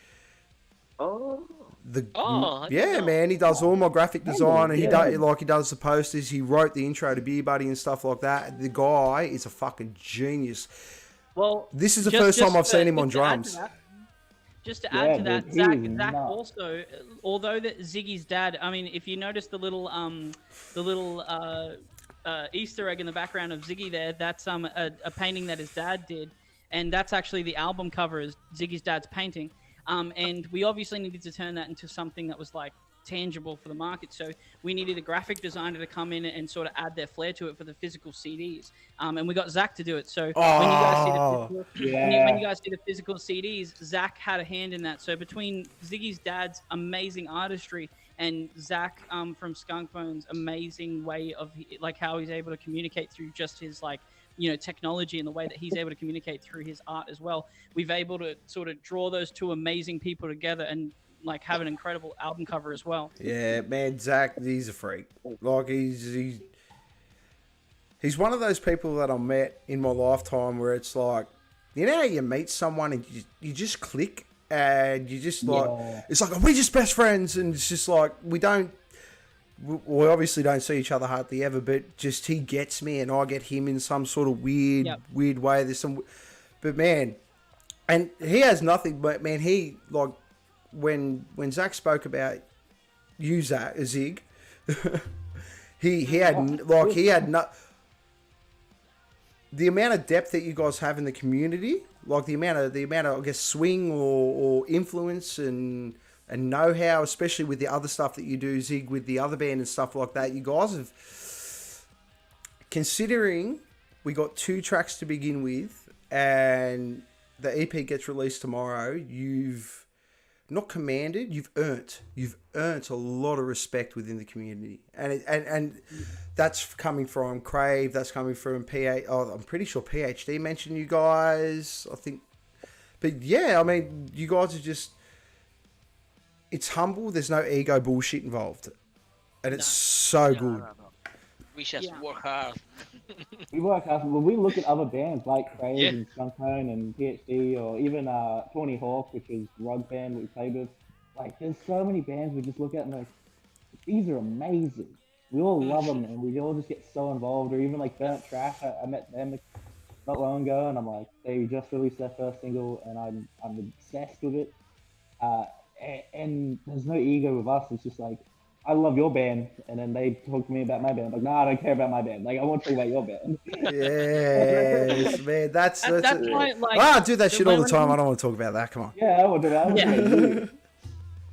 Oh. Man, he does all my graphic design, and he does the posters. He wrote the intro to Beer Buddy and stuff like that. The guy is a fucking genius. Well, this is the first time I've seen him on drums. Just to add to that, Zach also, although that Ziggy's dad, I mean, if you notice the little Easter egg in the background of Ziggy there, that's a painting that his dad did, and that's actually the album cover is Ziggy's dad's painting. And we obviously needed to turn that into something that was like tangible for the market. So we needed a graphic designer to come in and sort of add their flair to it for the physical CDs. And we got Zach to do it. So when you guys see the physical CDs, Zach had a hand in that. So between Ziggy's dad's amazing artistry and Zach from Skunkbone's amazing way of like how he's able to communicate through just his like, you know, technology and the way that he's able to communicate through his art as well, we've able to sort of draw those two amazing people together and like have an incredible album cover as well. Yeah, man, Zach, he's a freak. Like he's one of those people that I met in my lifetime where it's like, you know how you meet someone and you just click and you just like, it's like, we're just best friends, and it's just like, we obviously don't see each other hardly ever, but just he gets me and I get him in some sort of weird way. But man, and he has nothing, but man, he like when Zach spoke about you, Zig, he had the amount of depth that you guys have in the community, like the amount of I guess swing or influence and know-how, especially with the other stuff that you do, Zig, with the other band and stuff like that. You guys have, considering we got 2 tracks to begin with and the EP gets released tomorrow, you've not commanded, you've earned a lot of respect within the community. And that's coming from Crave, that's coming from I'm pretty sure PhD mentioned you guys, I think. But yeah, I mean, you guys are just, it's humble. There's no ego bullshit involved, and it's so good. No. We just work hard. We work hard. When we look at other bands like Crave and Skunkbone and PhD, or even Tawny Hawk, which is Rod's band we played with, like there's so many bands we just look at and like, these are amazing. We all love them, and we all just get so involved. Or even like Burnt Trash, I met them not long ago, and I'm like, they just released their first single, and I'm obsessed with it. And there's no ego with us. It's just like I love your band, and then they talk to me about my band. Like, no, I don't care about my band. Like, I want to talk about your band. Yes, man. That's why, like, I do that shit all the when- time. I don't want to talk about that. Come on. Yeah, I want to. I want to talk about you.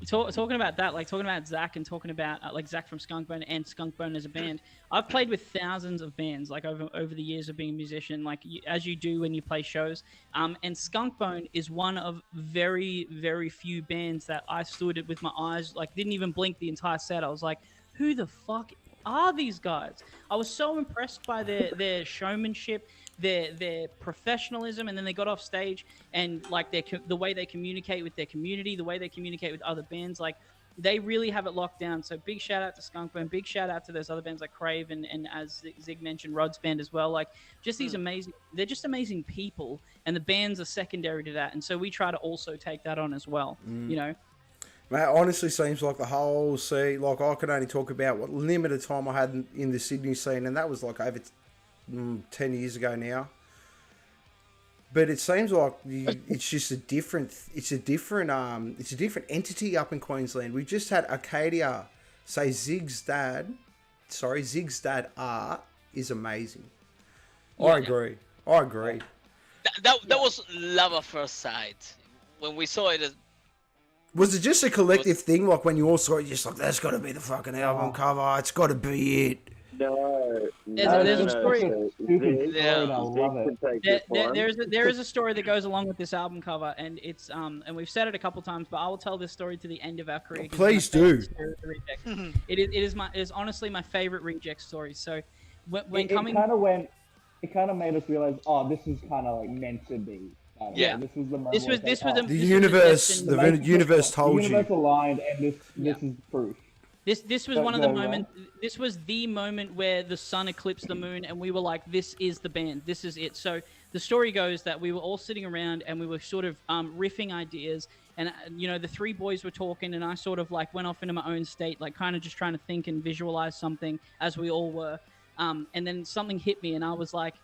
Talking about that, like talking about Zach and talking about like Zach from Skunkbone and Skunkbone as a band. I've played with thousands of bands, like over the years of being a musician, like as you do when you play shows. And Skunkbone is one of very, very few bands that I stood with my eyes, like didn't even blink the entire set. I was like, who the fuck are these guys? I was so impressed by their showmanship, their professionalism, and then they got off stage and like the way they communicate with their community, the way they communicate with other bands, like they really have it locked down. So big shout out to Skunkbone, big shout out to those other bands like Crave and as Zig mentioned, Rod's band as well. Like just these they're just amazing people, and the bands are secondary to that. And so we try to also take that on as well, you know. Mate, honestly seems like the whole scene, like I could only talk about what limited time I had in the Sydney scene, and that was like over 10 years ago now. But it seems like it's just a different entity up in Queensland. We just had Arcadia say Zig's dad art is amazing. Yeah. I agree. That was love at first sight. When we saw it, Was it just a collective thing? Like when you all saw it, you're just like, that's got to be the fucking album cover. It's got to be it. No, There's a story. Stupid story, and I love it. There is a story that goes along with this album cover, and it's and we've said it a couple times, but I will tell this story to the end of our career. 'Cause Please it's my do. favorite story of the Rejects. It is honestly my favorite Reject story. So when coming, It kind of made us realize, oh, this is kind of like meant to be. Yeah. This was the moment. this was The universe told the you. universe aligned, and this is proof. This was one of the moments. This was the moment where the sun eclipsed the moon, and we were like, "This is the band. This is it." So the story goes that we were all sitting around, and we were sort of riffing ideas, and you know, the three boys were talking, and I sort of like went off into my own state, like kind of just trying to think and visualize something, as we all were. And then something hit me, and I was like,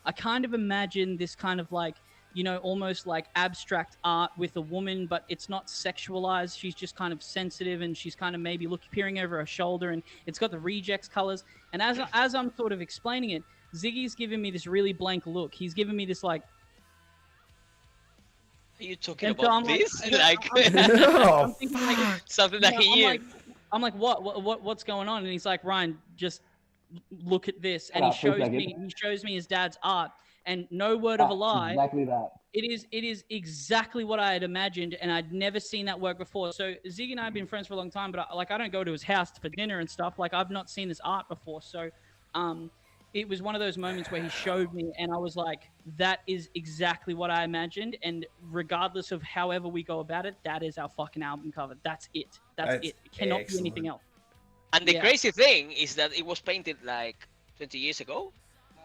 I kind of imagine this kind of like, you know, almost like abstract art with a woman, but it's not sexualized. She's just kind of sensitive, and she's kind of maybe peering over her shoulder, and it's got the Rejects colors. And as I'm sort of explaining it, Ziggy's giving me this really blank look. He's giving me this like, are you talking and so about I'm this? Oh, I'm thinking like, Something that he knew. I'm like, what's going on? And he's like, Ryan, just look at this. And Shut up for a he shows me his dad's art. And no word of a lie, Exactly that. it is exactly what I had imagined, and I'd never seen that work before. So Ziggy and I have been friends for a long time, but I don't go to his house for dinner and stuff. Like, I've not seen this art before. So it was one of those moments where he showed me, and I was like, that is exactly what I imagined. And regardless of however we go about it, that is our fucking album cover. That's it. That's it. It cannot excellent. be anything else. And the Yeah. crazy thing is that it was painted like 20 years ago.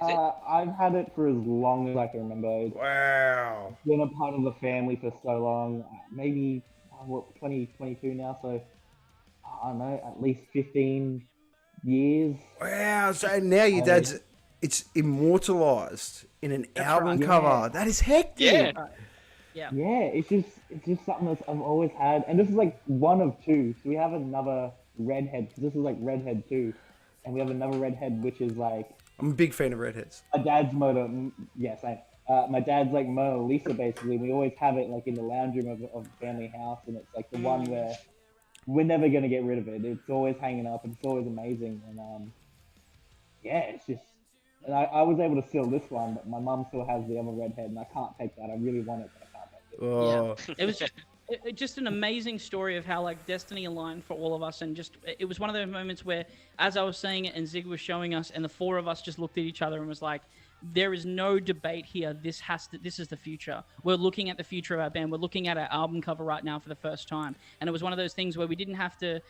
I've had it for as long as I can remember. wow. It's been a part of the family for so long. Maybe, 2022 now, so I don't know, at least 15 years. Wow. So now your dad's, it's immortalized in an album right. cover. Yeah. That is hectic. Yeah. Yeah. Yeah, it's just something that I've always had, and this is like one of two. So we have another redhead, because this is like redhead 2, and we have another redhead which is like I'm a big fan of redheads. my dad's my dad's like Mona Lisa basically. We always have it like in the lounge room of the family house, and it's like the one where we're never gonna get rid of it. It's always hanging up, and it's always amazing. And yeah, it's just. And I was able to steal this one, but my mum still has the other redhead, and I can't take that. I really want it, but I can't take it. Oh. It was just an amazing story of how like destiny aligned for all of us, and just it was one of those moments where, as I was saying it and Zig was showing us, and the four of us just looked at each other and was like, there is no debate here. This is the future. We're looking at the future of our band. We're looking at our album cover right now for the first time. And it was one of those things where we didn't have to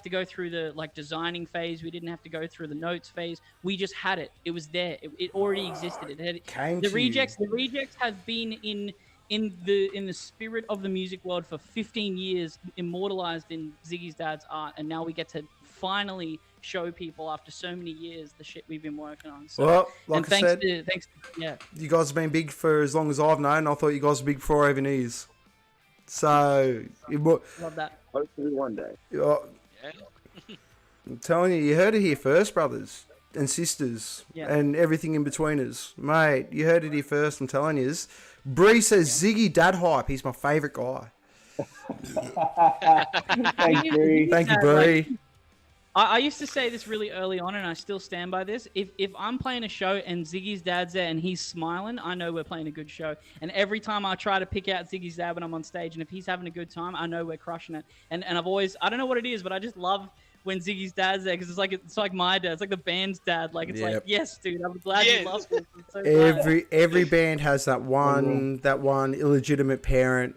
go through the like designing phase. We didn't have to go through the notes phase. We just had it. It was there. It already existed. The Rejects have been in the spirit of the music world for 15 years, immortalized in Ziggy's dad's art, and now we get to finally show people after so many years the shit we've been working on. So, Well, like and I said, yeah. you guys have been big for as long as I've known. I thought you guys were big before I even is. So, Love that. Hopefully one day. uh, I'm telling you, you heard it here first, brothers and sisters, and everything in between us. Mate, you heard it here first, I'm telling you. Bree says, Ziggy Dad Hype, he's my favourite guy. Thanks, Bree. Thank you, Bree. I used to say this really early on, and I still stand by this. If I'm playing a show and Ziggy's dad's there and he's smiling, I know we're playing a good show. And every time I try to pick out Ziggy's dad when I'm on stage, and if he's having a good time, I know we're crushing it. And I've always, I don't know what it is, but I just love when Ziggy's dad's there, because it's like my dad. It's like the band's dad. Like, it's like, yes, dude, I'm glad you love this. I'm so glad. Every band has that one illegitimate parent.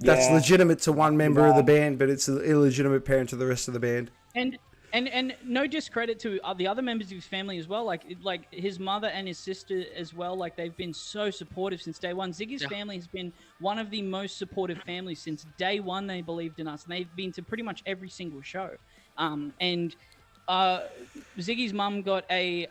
That's legitimate to one member of the band, but it's an illegitimate parent to the rest of the band. And no discredit to the other members of his family as well. Like his mother and his sister as well. Like, they've been so supportive since day one. Ziggy's family has been one of the most supportive families since day one. They believed in us, and they've been to pretty much every single show. Ziggy's mum got a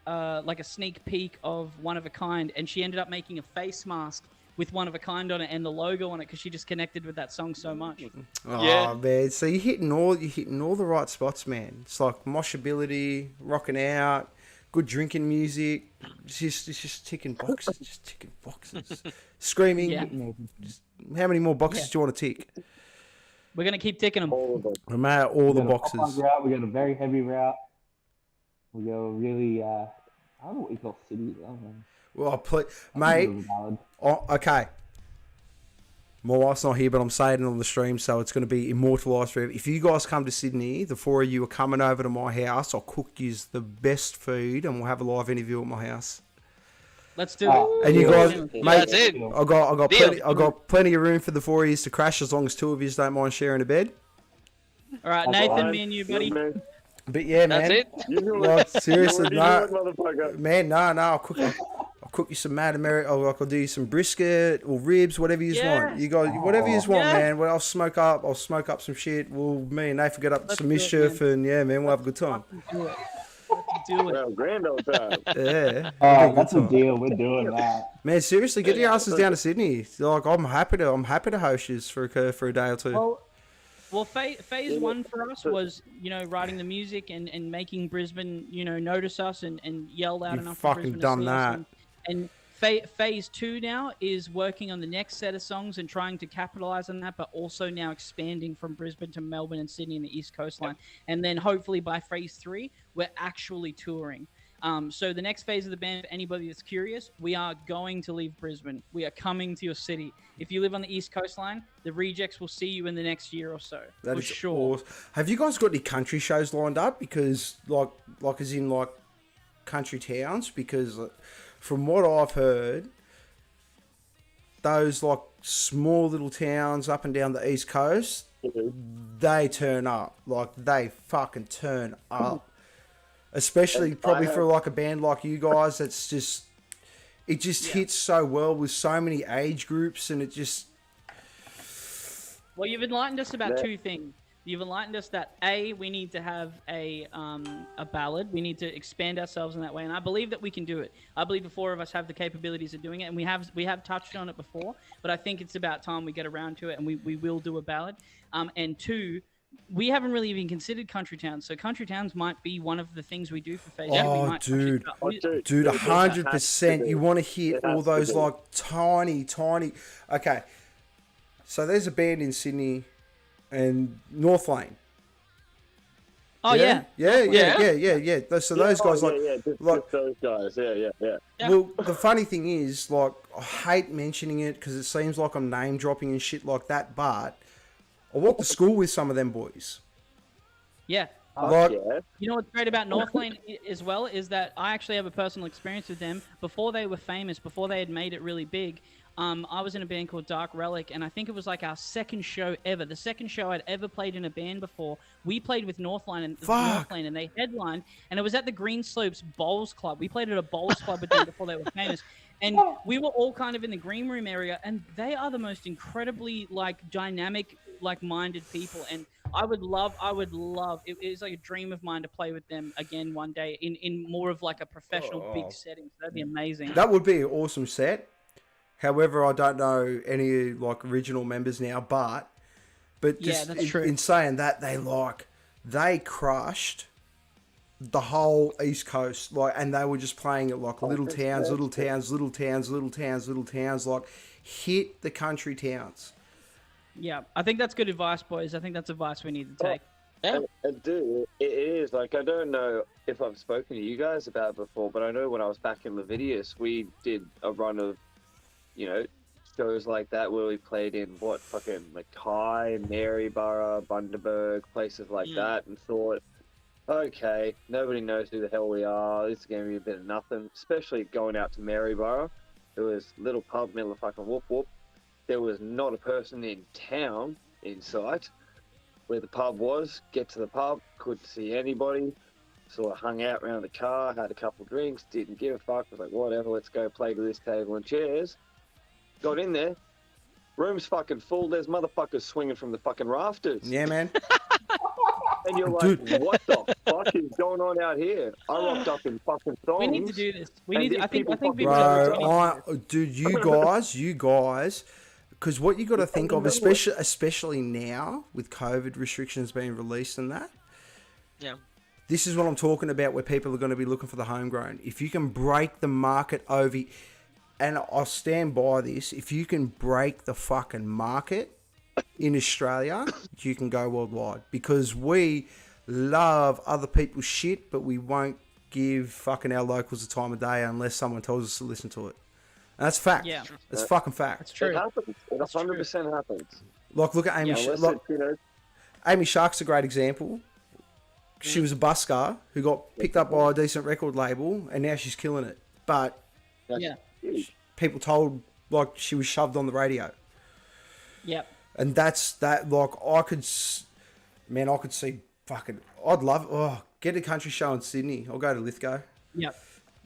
like a sneak peek of One of a Kind, and she ended up making a face mask with One of a Kind on it and the logo on it, because she just connected with that song so much. Oh man, so you're hitting all the right spots, man. It's like moshability, rocking out, good drinking music. It's just ticking boxes, Screaming. Yeah. How many more boxes do you want to tick? We're gonna keep ticking them. All of them. No matter all the boxes. Route. We got a very heavy route. We go really, I don't know what you call cities. I don't know. Well, mate. Oh, okay. My wife's not here, but I'm saying it on the stream, so it's going to be immortalised forever. If you guys come to Sydney, the four of you are coming over to my house. I'll cook you the best food, and we'll have a live interview at my house. Let's do it. And you guys, mate, That's it. I got plenty of room for the four of you to crash, as long as two of you don't mind sharing a bed. All right, Nathan, me and you, buddy. But yeah, man. That's it. Like, seriously, no, motherfucker. man, no. I'll cook you some Mad American. I'll do you some brisket or ribs, whatever you want. You guys, whatever you want, man. Well, I'll smoke up some shit. Me and Nathan get up to some mischief, and man, we'll have a good time. Let's do it. Well, grand old time. Yeah. That's a deal. We're doing that. Man, seriously, get your asses down to Sydney. Like, I'm happy to host you for a day or two. Well, phase one for us was, writing the music and making Brisbane, notice us and yell out enough for Brisbane fucking done to see that. us. And phase two now is working on the next set of songs and trying to capitalize on that, but also now expanding from Brisbane to Melbourne and Sydney and the East Coast line. And then hopefully by phase three, we're actually touring. So the next phase of the band, for anybody that's curious, we are going to leave Brisbane. We are coming to your city. If you live on the East Coast line, the Rejects will see you in the next year or so. That for is sure. awesome. Have you guys got any country shows lined up? Because like as in like country towns? Because from what I've heard, those like small little towns up and down the East Coast, they turn up. Like, they fucking turn up. Especially probably for like a band like you guys, it just hits so well with so many age groups, and it just... Well, you've enlightened us about two things. You've enlightened us that A, we need to have a ballad. We need to expand ourselves in that way, and I believe that we can do it. I believe the four of us have the capabilities of doing it, and we have touched on it before. But I think it's about time we get around to it, and we will do a ballad. And two, we haven't really even considered country towns, so country towns might be one of the things we do for phase two. Oh, dude, 100%. You want to hit all those like tiny. Okay, so there's a band in Sydney, and North Lane. Oh yeah. So those guys just those guys. Yeah. Well, the funny thing is, like, I hate mentioning it because it seems like I'm name dropping and shit like that, but I walked to school with some of them boys. Yeah. Like, you know what's great about North Lane as well is that I actually have a personal experience with them. Before they were famous, before they had made it really big, I was in a band called Dark Relic, and I think it was like our second show ever. The second show I'd ever played in a band before. We played with North Lane, and they headlined, and it was at the Green Slopes Bowls Club. We played at a bowls club with them before they were famous. And we were all kind of in the green room area, and they are the most incredibly like dynamic, like-minded people. And I would love. It is like a dream of mine to play with them again one day in more of like a professional big setting. So that'd be amazing. That would be an awesome set. However, I don't know any like original members now, but just that's true. In saying that, they like they crushed the whole East Coast, like, and they were just playing it like little towns, like hit the country towns. Yeah, I think that's good advice, boys. I think that's advice we need to take. Yeah. And dude, it is like, I don't know if I've spoken to you guys about it before, but I know when I was back in Levidius, we did a run of, you know, shows like that where we played in fucking Mackay, Maryborough, Bundaberg, places like that, and thought, okay, nobody knows who the hell we are. This is going to be a bit of nothing, especially going out to Maryborough. It was little pub, middle of fucking whoop whoop. There was not a person in town in sight. Where the pub was, get to the pub, couldn't see anybody. Sort of hung out around the car, had a couple drinks, didn't give a fuck. Was like, whatever, let's go play with this table and chairs. Got in there, room's fucking full. There's motherfuckers swinging from the fucking rafters. Yeah, man. And you're like, Dude. what the fuck is going on out here? I rocked up in fucking thongs. We need to do this. We And need. these I think. I think people people. Bro, dude, you guys, because what you got to think of, especially now with COVID restrictions being released and that. Yeah. This is what I'm talking about, where people are going to be looking for the homegrown. If you can break the market over, and I'll stand by this, if you can break the fucking market in Australia, you can go worldwide, because we love other people's shit, but we won't give fucking our locals the time of day unless someone tells us to listen to it. And that's fact. Yeah. That's fucking fact. That's true. It happens. It That's true. 100% happens. Like, look at Amy. Unless Like, it's, you know, Amy Shark's a great example. She was a busker who got picked up by a decent record label, and now she's killing it. But that's Yeah. huge. people told, like, she was shoved on the radio. Yep. And that's that. Like, I could see fucking. I'd love. Oh, get a country show in Sydney. I'll go to Lithgow. Yep.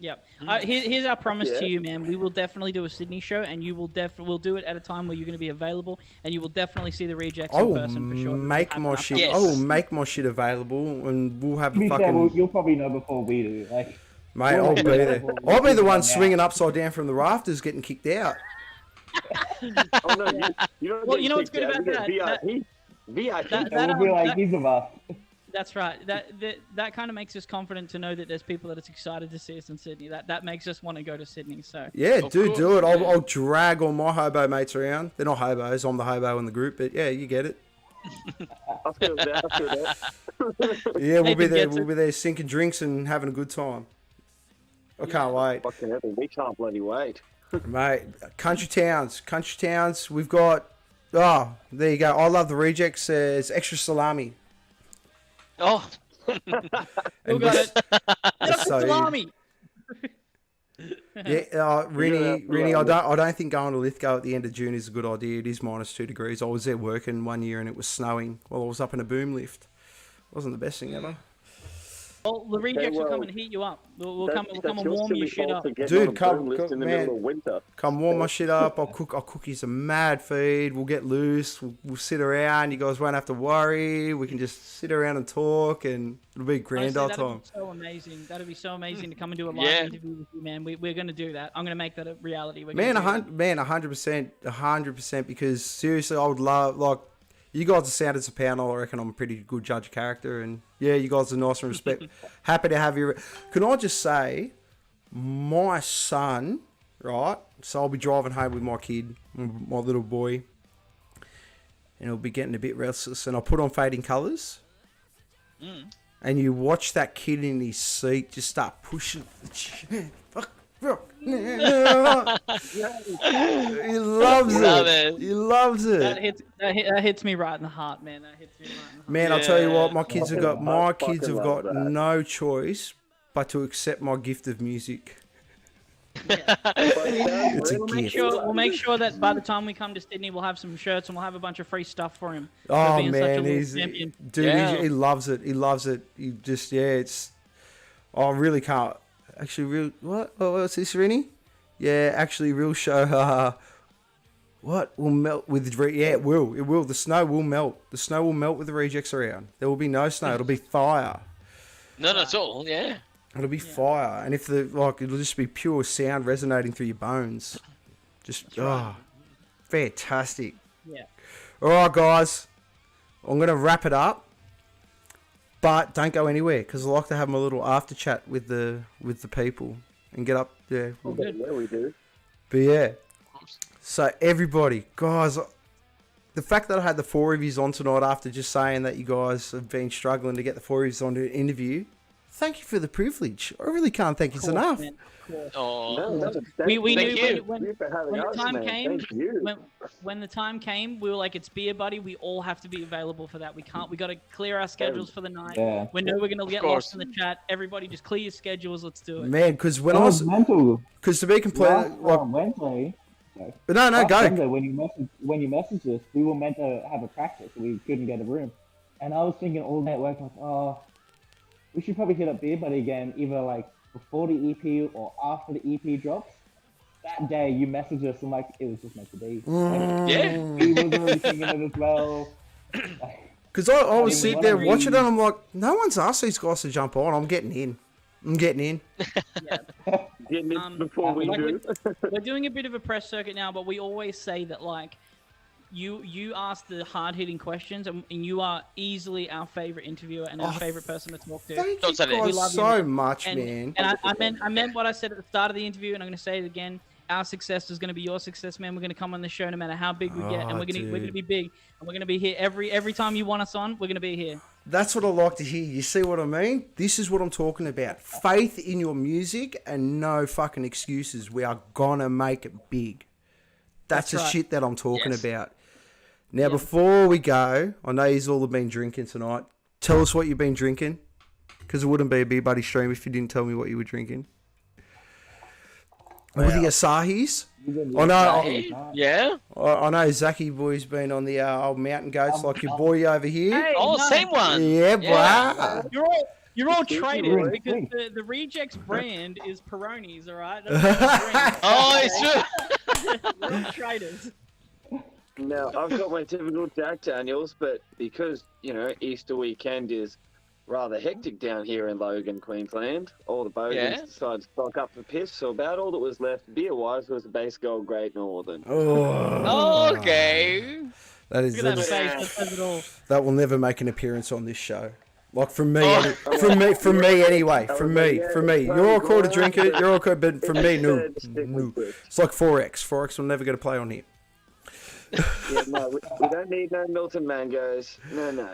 Yep. Here's our promise to you, man. We will definitely do a Sydney show, and you will we'll do it at a time where you're going to be available, and you will definitely see the rejects I in will person for sure. make my shit. Yes. I will make my shit available, and we'll have To a be fair, fucking. you'll probably know before we do. Like, Mate, I'll be there. I'll be the one swinging upside down from the rafters, getting kicked out. Oh, no, you don't Well, get you know what's kicked good out. about You that? get VIP. That- we'll be like, that- these of us. That's right. That kind of makes us confident to know that there's people that are excited to see us in Sydney. That makes us want to go to Sydney. So Yeah, Of do course, it. yeah. I'll drag all my hobo mates around. They're not hobos. I'm the hobo in the group, but yeah, you get it. I feel that. I feel that. Yeah, we'll be Nathan there. gets We'll it. be there sinking drinks and having a good time. I can't wait, Fucking hell, we can't bloody wait. mate. Country towns. We've got. Oh, there you go. I love the rejects. There's extra salami. Oh, who And got this- it? that's so- Salami. Yeah, Rennie, I don't think going to Lithgow at the end of June is a good idea. It is -2 degrees. I was there working one year and it was snowing while I was up in a boom lift. Wasn't the best thing ever. Well, the rejects will come well, and heat you up. We'll That- come and that's your warm silly your shit fault up. for getting Dude, on a come- boom lift come- in the man. middle of winter. Come warm my shit up. I'll cook you some mad feed. We'll get loose. We'll sit around. You guys won't have to worry. We can just sit around and talk, and it'll be a grand Honestly, old that'd time. be so amazing. That'd be so amazing to come and do a live Yeah. interview with you, man. We're going to do that. I'm going to make that a reality. We're Man, gonna do that. 100%. Because seriously, I would love, like, you guys are sound as a pound. I reckon I'm a pretty good judge of character, and yeah, you guys are nice and respect. Happy to have you. Can I just say, my son, right? So I'll be driving home with my kid, my little boy, and he'll be getting a bit restless, and I'll put on Fading Colours. And you watch that kid in his seat just start pushing the chair. He loves Love it. it. He loves That it. hits me right in the heart, man. That hits me right in the heart. Man, I'll tell you what, my Yeah. kids have Fucking got love that. no choice but to accept my gift of music. It's a gift. We'll make sure that by the time we come to Sydney, we'll have some shirts and we'll have a bunch of free stuff for him. For Oh being such a man, little he's champion. dude. Yeah. He loves it. He loves it. He just it's. I really can't. Actually, real what's this, Rennie? Yeah, actually, real show. What will melt with? Yeah, it will. It will. The snow will melt. The snow will melt with the rejects around. There will be no snow. It'll be fire. not at all. Yeah. It'll be fire. And if it'll just be pure sound resonating through your bones. Just fantastic. Yeah. All right, guys. I'm gonna wrap it up. But don't go anywhere because I like to have my little after chat with the people and get up there. Oh, good. Yeah, we do. But yeah, so everybody, guys, the fact that I had the 4 of you on tonight after just saying that you guys have been struggling to get the 4 of you on to an interview, thank you for the privilege. I really can't thank you enough. Man, of course. Oh, We Thank knew you. when for having the us, time man. came, Thank you. when the time came, we were like, it's Beer Buddy. We all have to be available for that. We got to clear our schedules for the night. Yeah. We know we're going to get course. lost in the chat. Everybody just clear your schedules. Let's do it. Man, because when That I was was, mental. because to be completely, like, Wednesday. Sorry. but no, Last go. Wednesday, when you messaged us, we were meant to have a practice, so we couldn't get a room. And I was thinking all day at work, like, oh, we should probably hit up Beer Buddy again, either like before the EP or after the EP drops. That day, you messaged us, and like, it was just meant to be. Yeah. We was already thinking it as well. Because I was even sitting wanna there read. watching it, and I'm like, no one's asked these guys to jump on. I'm getting in. Getting it before we like do. We're doing a bit of a press circuit now, but we always say that like you ask the hard hitting questions, and you are easily our favorite interviewer and our favorite person to talk to. Thank you Don't say that. We guys love you, so man. much, And, man. and I meant what I said at the start of the interview, and I'm going to say it again. Our success is going to be your success, man. We're going to come on the show no matter how big we get, and we're going to be big, and we're going to be here every time you want us on. We're going to be here. That's what I like to hear. You see what I mean? This is what I'm talking about. Faith in your music and no fucking excuses. We are gonna make it big. That's the right. shit that I'm talking Yes. about. Now, before we go, I know you all have been drinking tonight. Tell us what you've been drinking, because it wouldn't be a Beer Buddy stream if you didn't tell me what you were drinking. With the Asahis? I know, Yeah. I know Zachy boy's been on the old mountain goats like your boy over here. Hey, Oh, no, same one. Yeah, Yeah. bro. You're all traitors Drink, because drink. the Rejects brand is Peronis, all right? That's what we drink. Oh, it's true. We're all traitors. Now, I've got my typical Jack Daniels, but because, Easter weekend is rather hectic down here in Logan, Queensland, all the bogans Yeah. decided to stock up for piss, so about all that was left beer-wise was a base gold Great Northern. Oh, Okay. that is Look at that face. That says it all. that will never make an appearance on this show. Like from me, from me anyway. From me. You're all cool to drink it. You're all cool, but from me, no. It's like 4X. 4X will never get a play on here. Yeah, no, we don't need no Milton mangoes. No.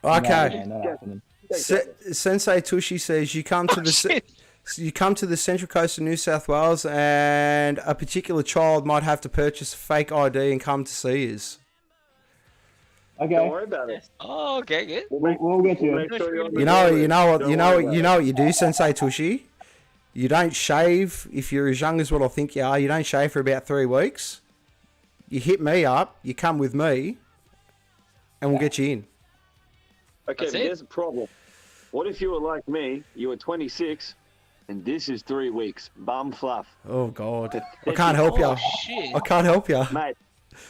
Okay. No, not happening. Sensei Tushi says you come to the Central Coast of New South Wales, and a particular child might have to purchase a fake ID and come to see us. Don't Okay, worry about it. Oh, okay, good. we'll get you. Make sure you're on the You know door. what Don't worry about it. you do, Sensei Tushi. You don't shave if you're as young as what I think you are. You don't shave for about 3 weeks. You hit me up. You come with me, and we'll get you in. Okay, That's but it? here's a problem. What if you were like me, you were 26, and this is 3 weeks? Bum fluff. Oh God, I can't help you. Oh, shit. I can't help you. Mate,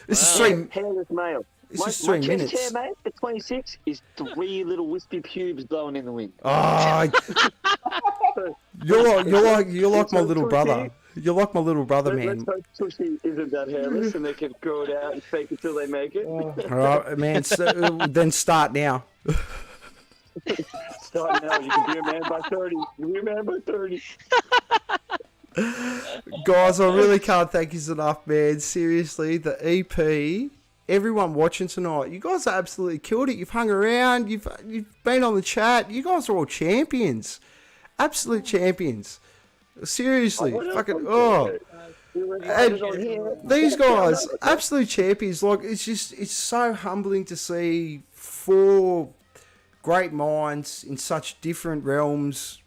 This is 3. hairless male. This is my 3 chest minutes. hair, mate, at 26, is 3 little wispy pubes blowing in the wind. Oh, you're like my little brother. You're like my little brother, Let's man. hope Tushy isn't that hairless, and they can grow it out and fake it till they make it. All right, man. So, then start now. Start now, you can be a man by 30. You'll be a man by 30. Guys, I really can't thank you enough, man. Seriously, the EP, everyone watching tonight, you guys are absolutely killed it. You've hung around, you've been on the chat. You guys are all champions, absolute champions. Seriously, fucking and these guys, absolute champions. Like it's so humbling to see 4 great minds in such different realms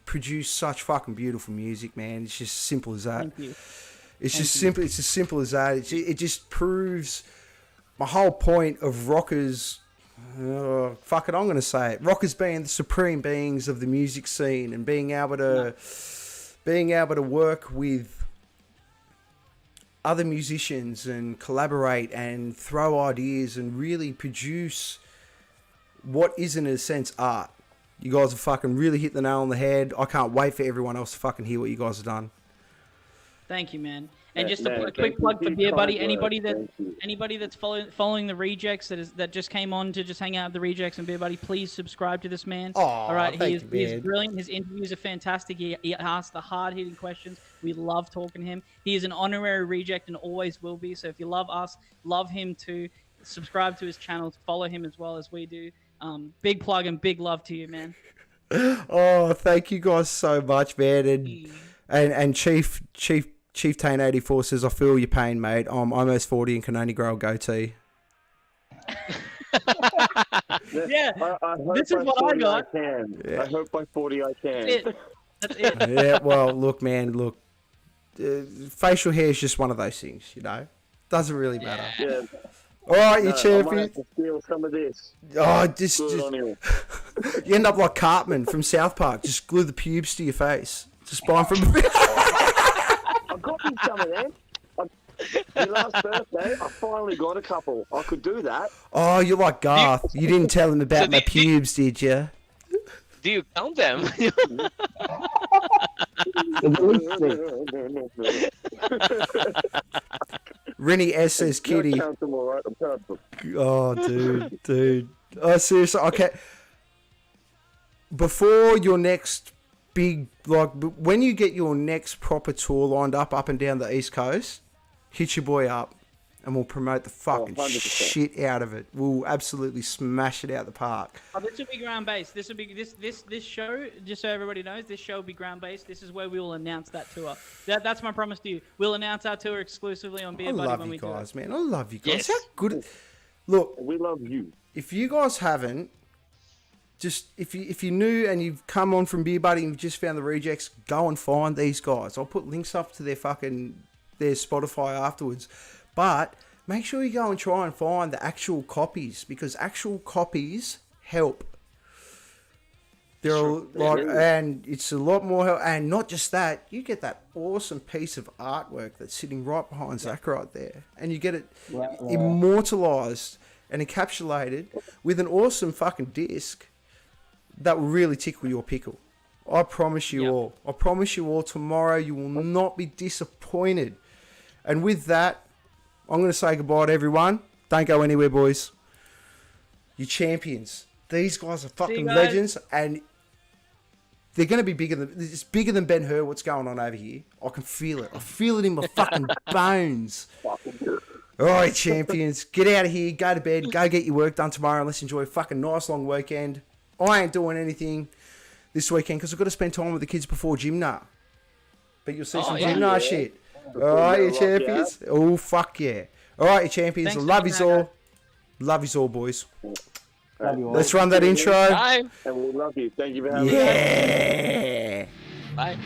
produce such fucking beautiful music, man. It's just simple as that. Thank you. It's just simple. It's as simple as that. It just proves my whole point of rockers. Fuck it, I'm gonna say it. Rockers being the supreme beings of the music scene and being able to work with other musicians and collaborate and throw ideas and really produce what is in a sense art. You guys have fucking really hit the nail on the head. I can't wait for everyone else to fucking hear what you guys have done. Thank you, man. And just Man, a quick thank plug you for your Beer Buddy. kind words. Thank you. Anybody that's following the Rejects that just came on to just hang out with the Rejects and Beer Buddy, please subscribe to this man. Oh, All right, he is man. brilliant. His interviews are fantastic. He asks the hard hitting questions. We love talking to him. He is an honorary Reject and always will be. So if you love us, love him too. Subscribe to his channel, follow him as well as we do. Big plug and big love to you, man. Oh, thank you guys so much, man. And Chief Tane 84 says, I feel your pain, mate. I'm almost 40 and can only grow a goatee. Yeah, I hope this is by what I 40 got. can. Yeah. I hope by 40 I can. That's it. Yeah, well, look, man, facial hair is just one of those things, you know? Doesn't really matter. Yeah. All right, you I might champion. have to steal some of this. Oh, just Good on you. you end up like Cartman from South Park. Just glue the pubes to your face. Just buy them from. I got you some of them. Your last birthday, I finally got a couple. I could do that. Oh, you're like Garth. You didn't tell him about So my pubes, did you? Do you count them? There's at least 6. Rennie S says kitty. I count them all right. I'm counting them. Oh, dude. Oh, seriously. Okay. Before your next big, when you get your next proper tour lined up and down the East Coast, hit your boy up and we'll promote the fucking 100%. shit out of it. We'll absolutely smash it out the park. Oh, this will be ground based. This will be this show. Just so everybody knows, this show will be ground based. This is where we will announce that tour. That's my promise to you. We'll announce our tour exclusively on Beer I Buddy love when you we do it. guys, man. I love you guys. Yes. How good. Look, We love you. if you guys haven't, just if you're new and you've come on from Beer Buddy and you've just found the Rejects, go and find these guys. I'll put links up to their Spotify afterwards. But make sure you go and try and find the actual copies, because actual copies help. There are and it's a lot more help. And not just that, you get that awesome piece of artwork that's sitting right behind Zach right there, and you get it immortalized and encapsulated with an awesome fucking disc that will really tickle your pickle. I promise you all. I promise you all. Tomorrow you will not be disappointed. And with that, I'm going to say goodbye to everyone. Don't go anywhere, boys. You champions. These guys are fucking guys. legends, and they're going to be bigger than... It's bigger than Ben-Hur, what's going on over here. I can feel it. I feel it in my fucking bones. All right, champions. Get out of here. Go to bed. Go get your work done tomorrow, and let's enjoy a fucking nice long weekend. I ain't doing anything this weekend because I've got to spend time with the kids before gym now. But you'll see some gym now shit. All right, you champions. Oh, fuck yeah. All right, you champions. Thanks I for love coming you out, all. Love you all, boys. Love you all. Let's run that intro. Bye. And we love you. Thank you for having us. Yeah. Bye.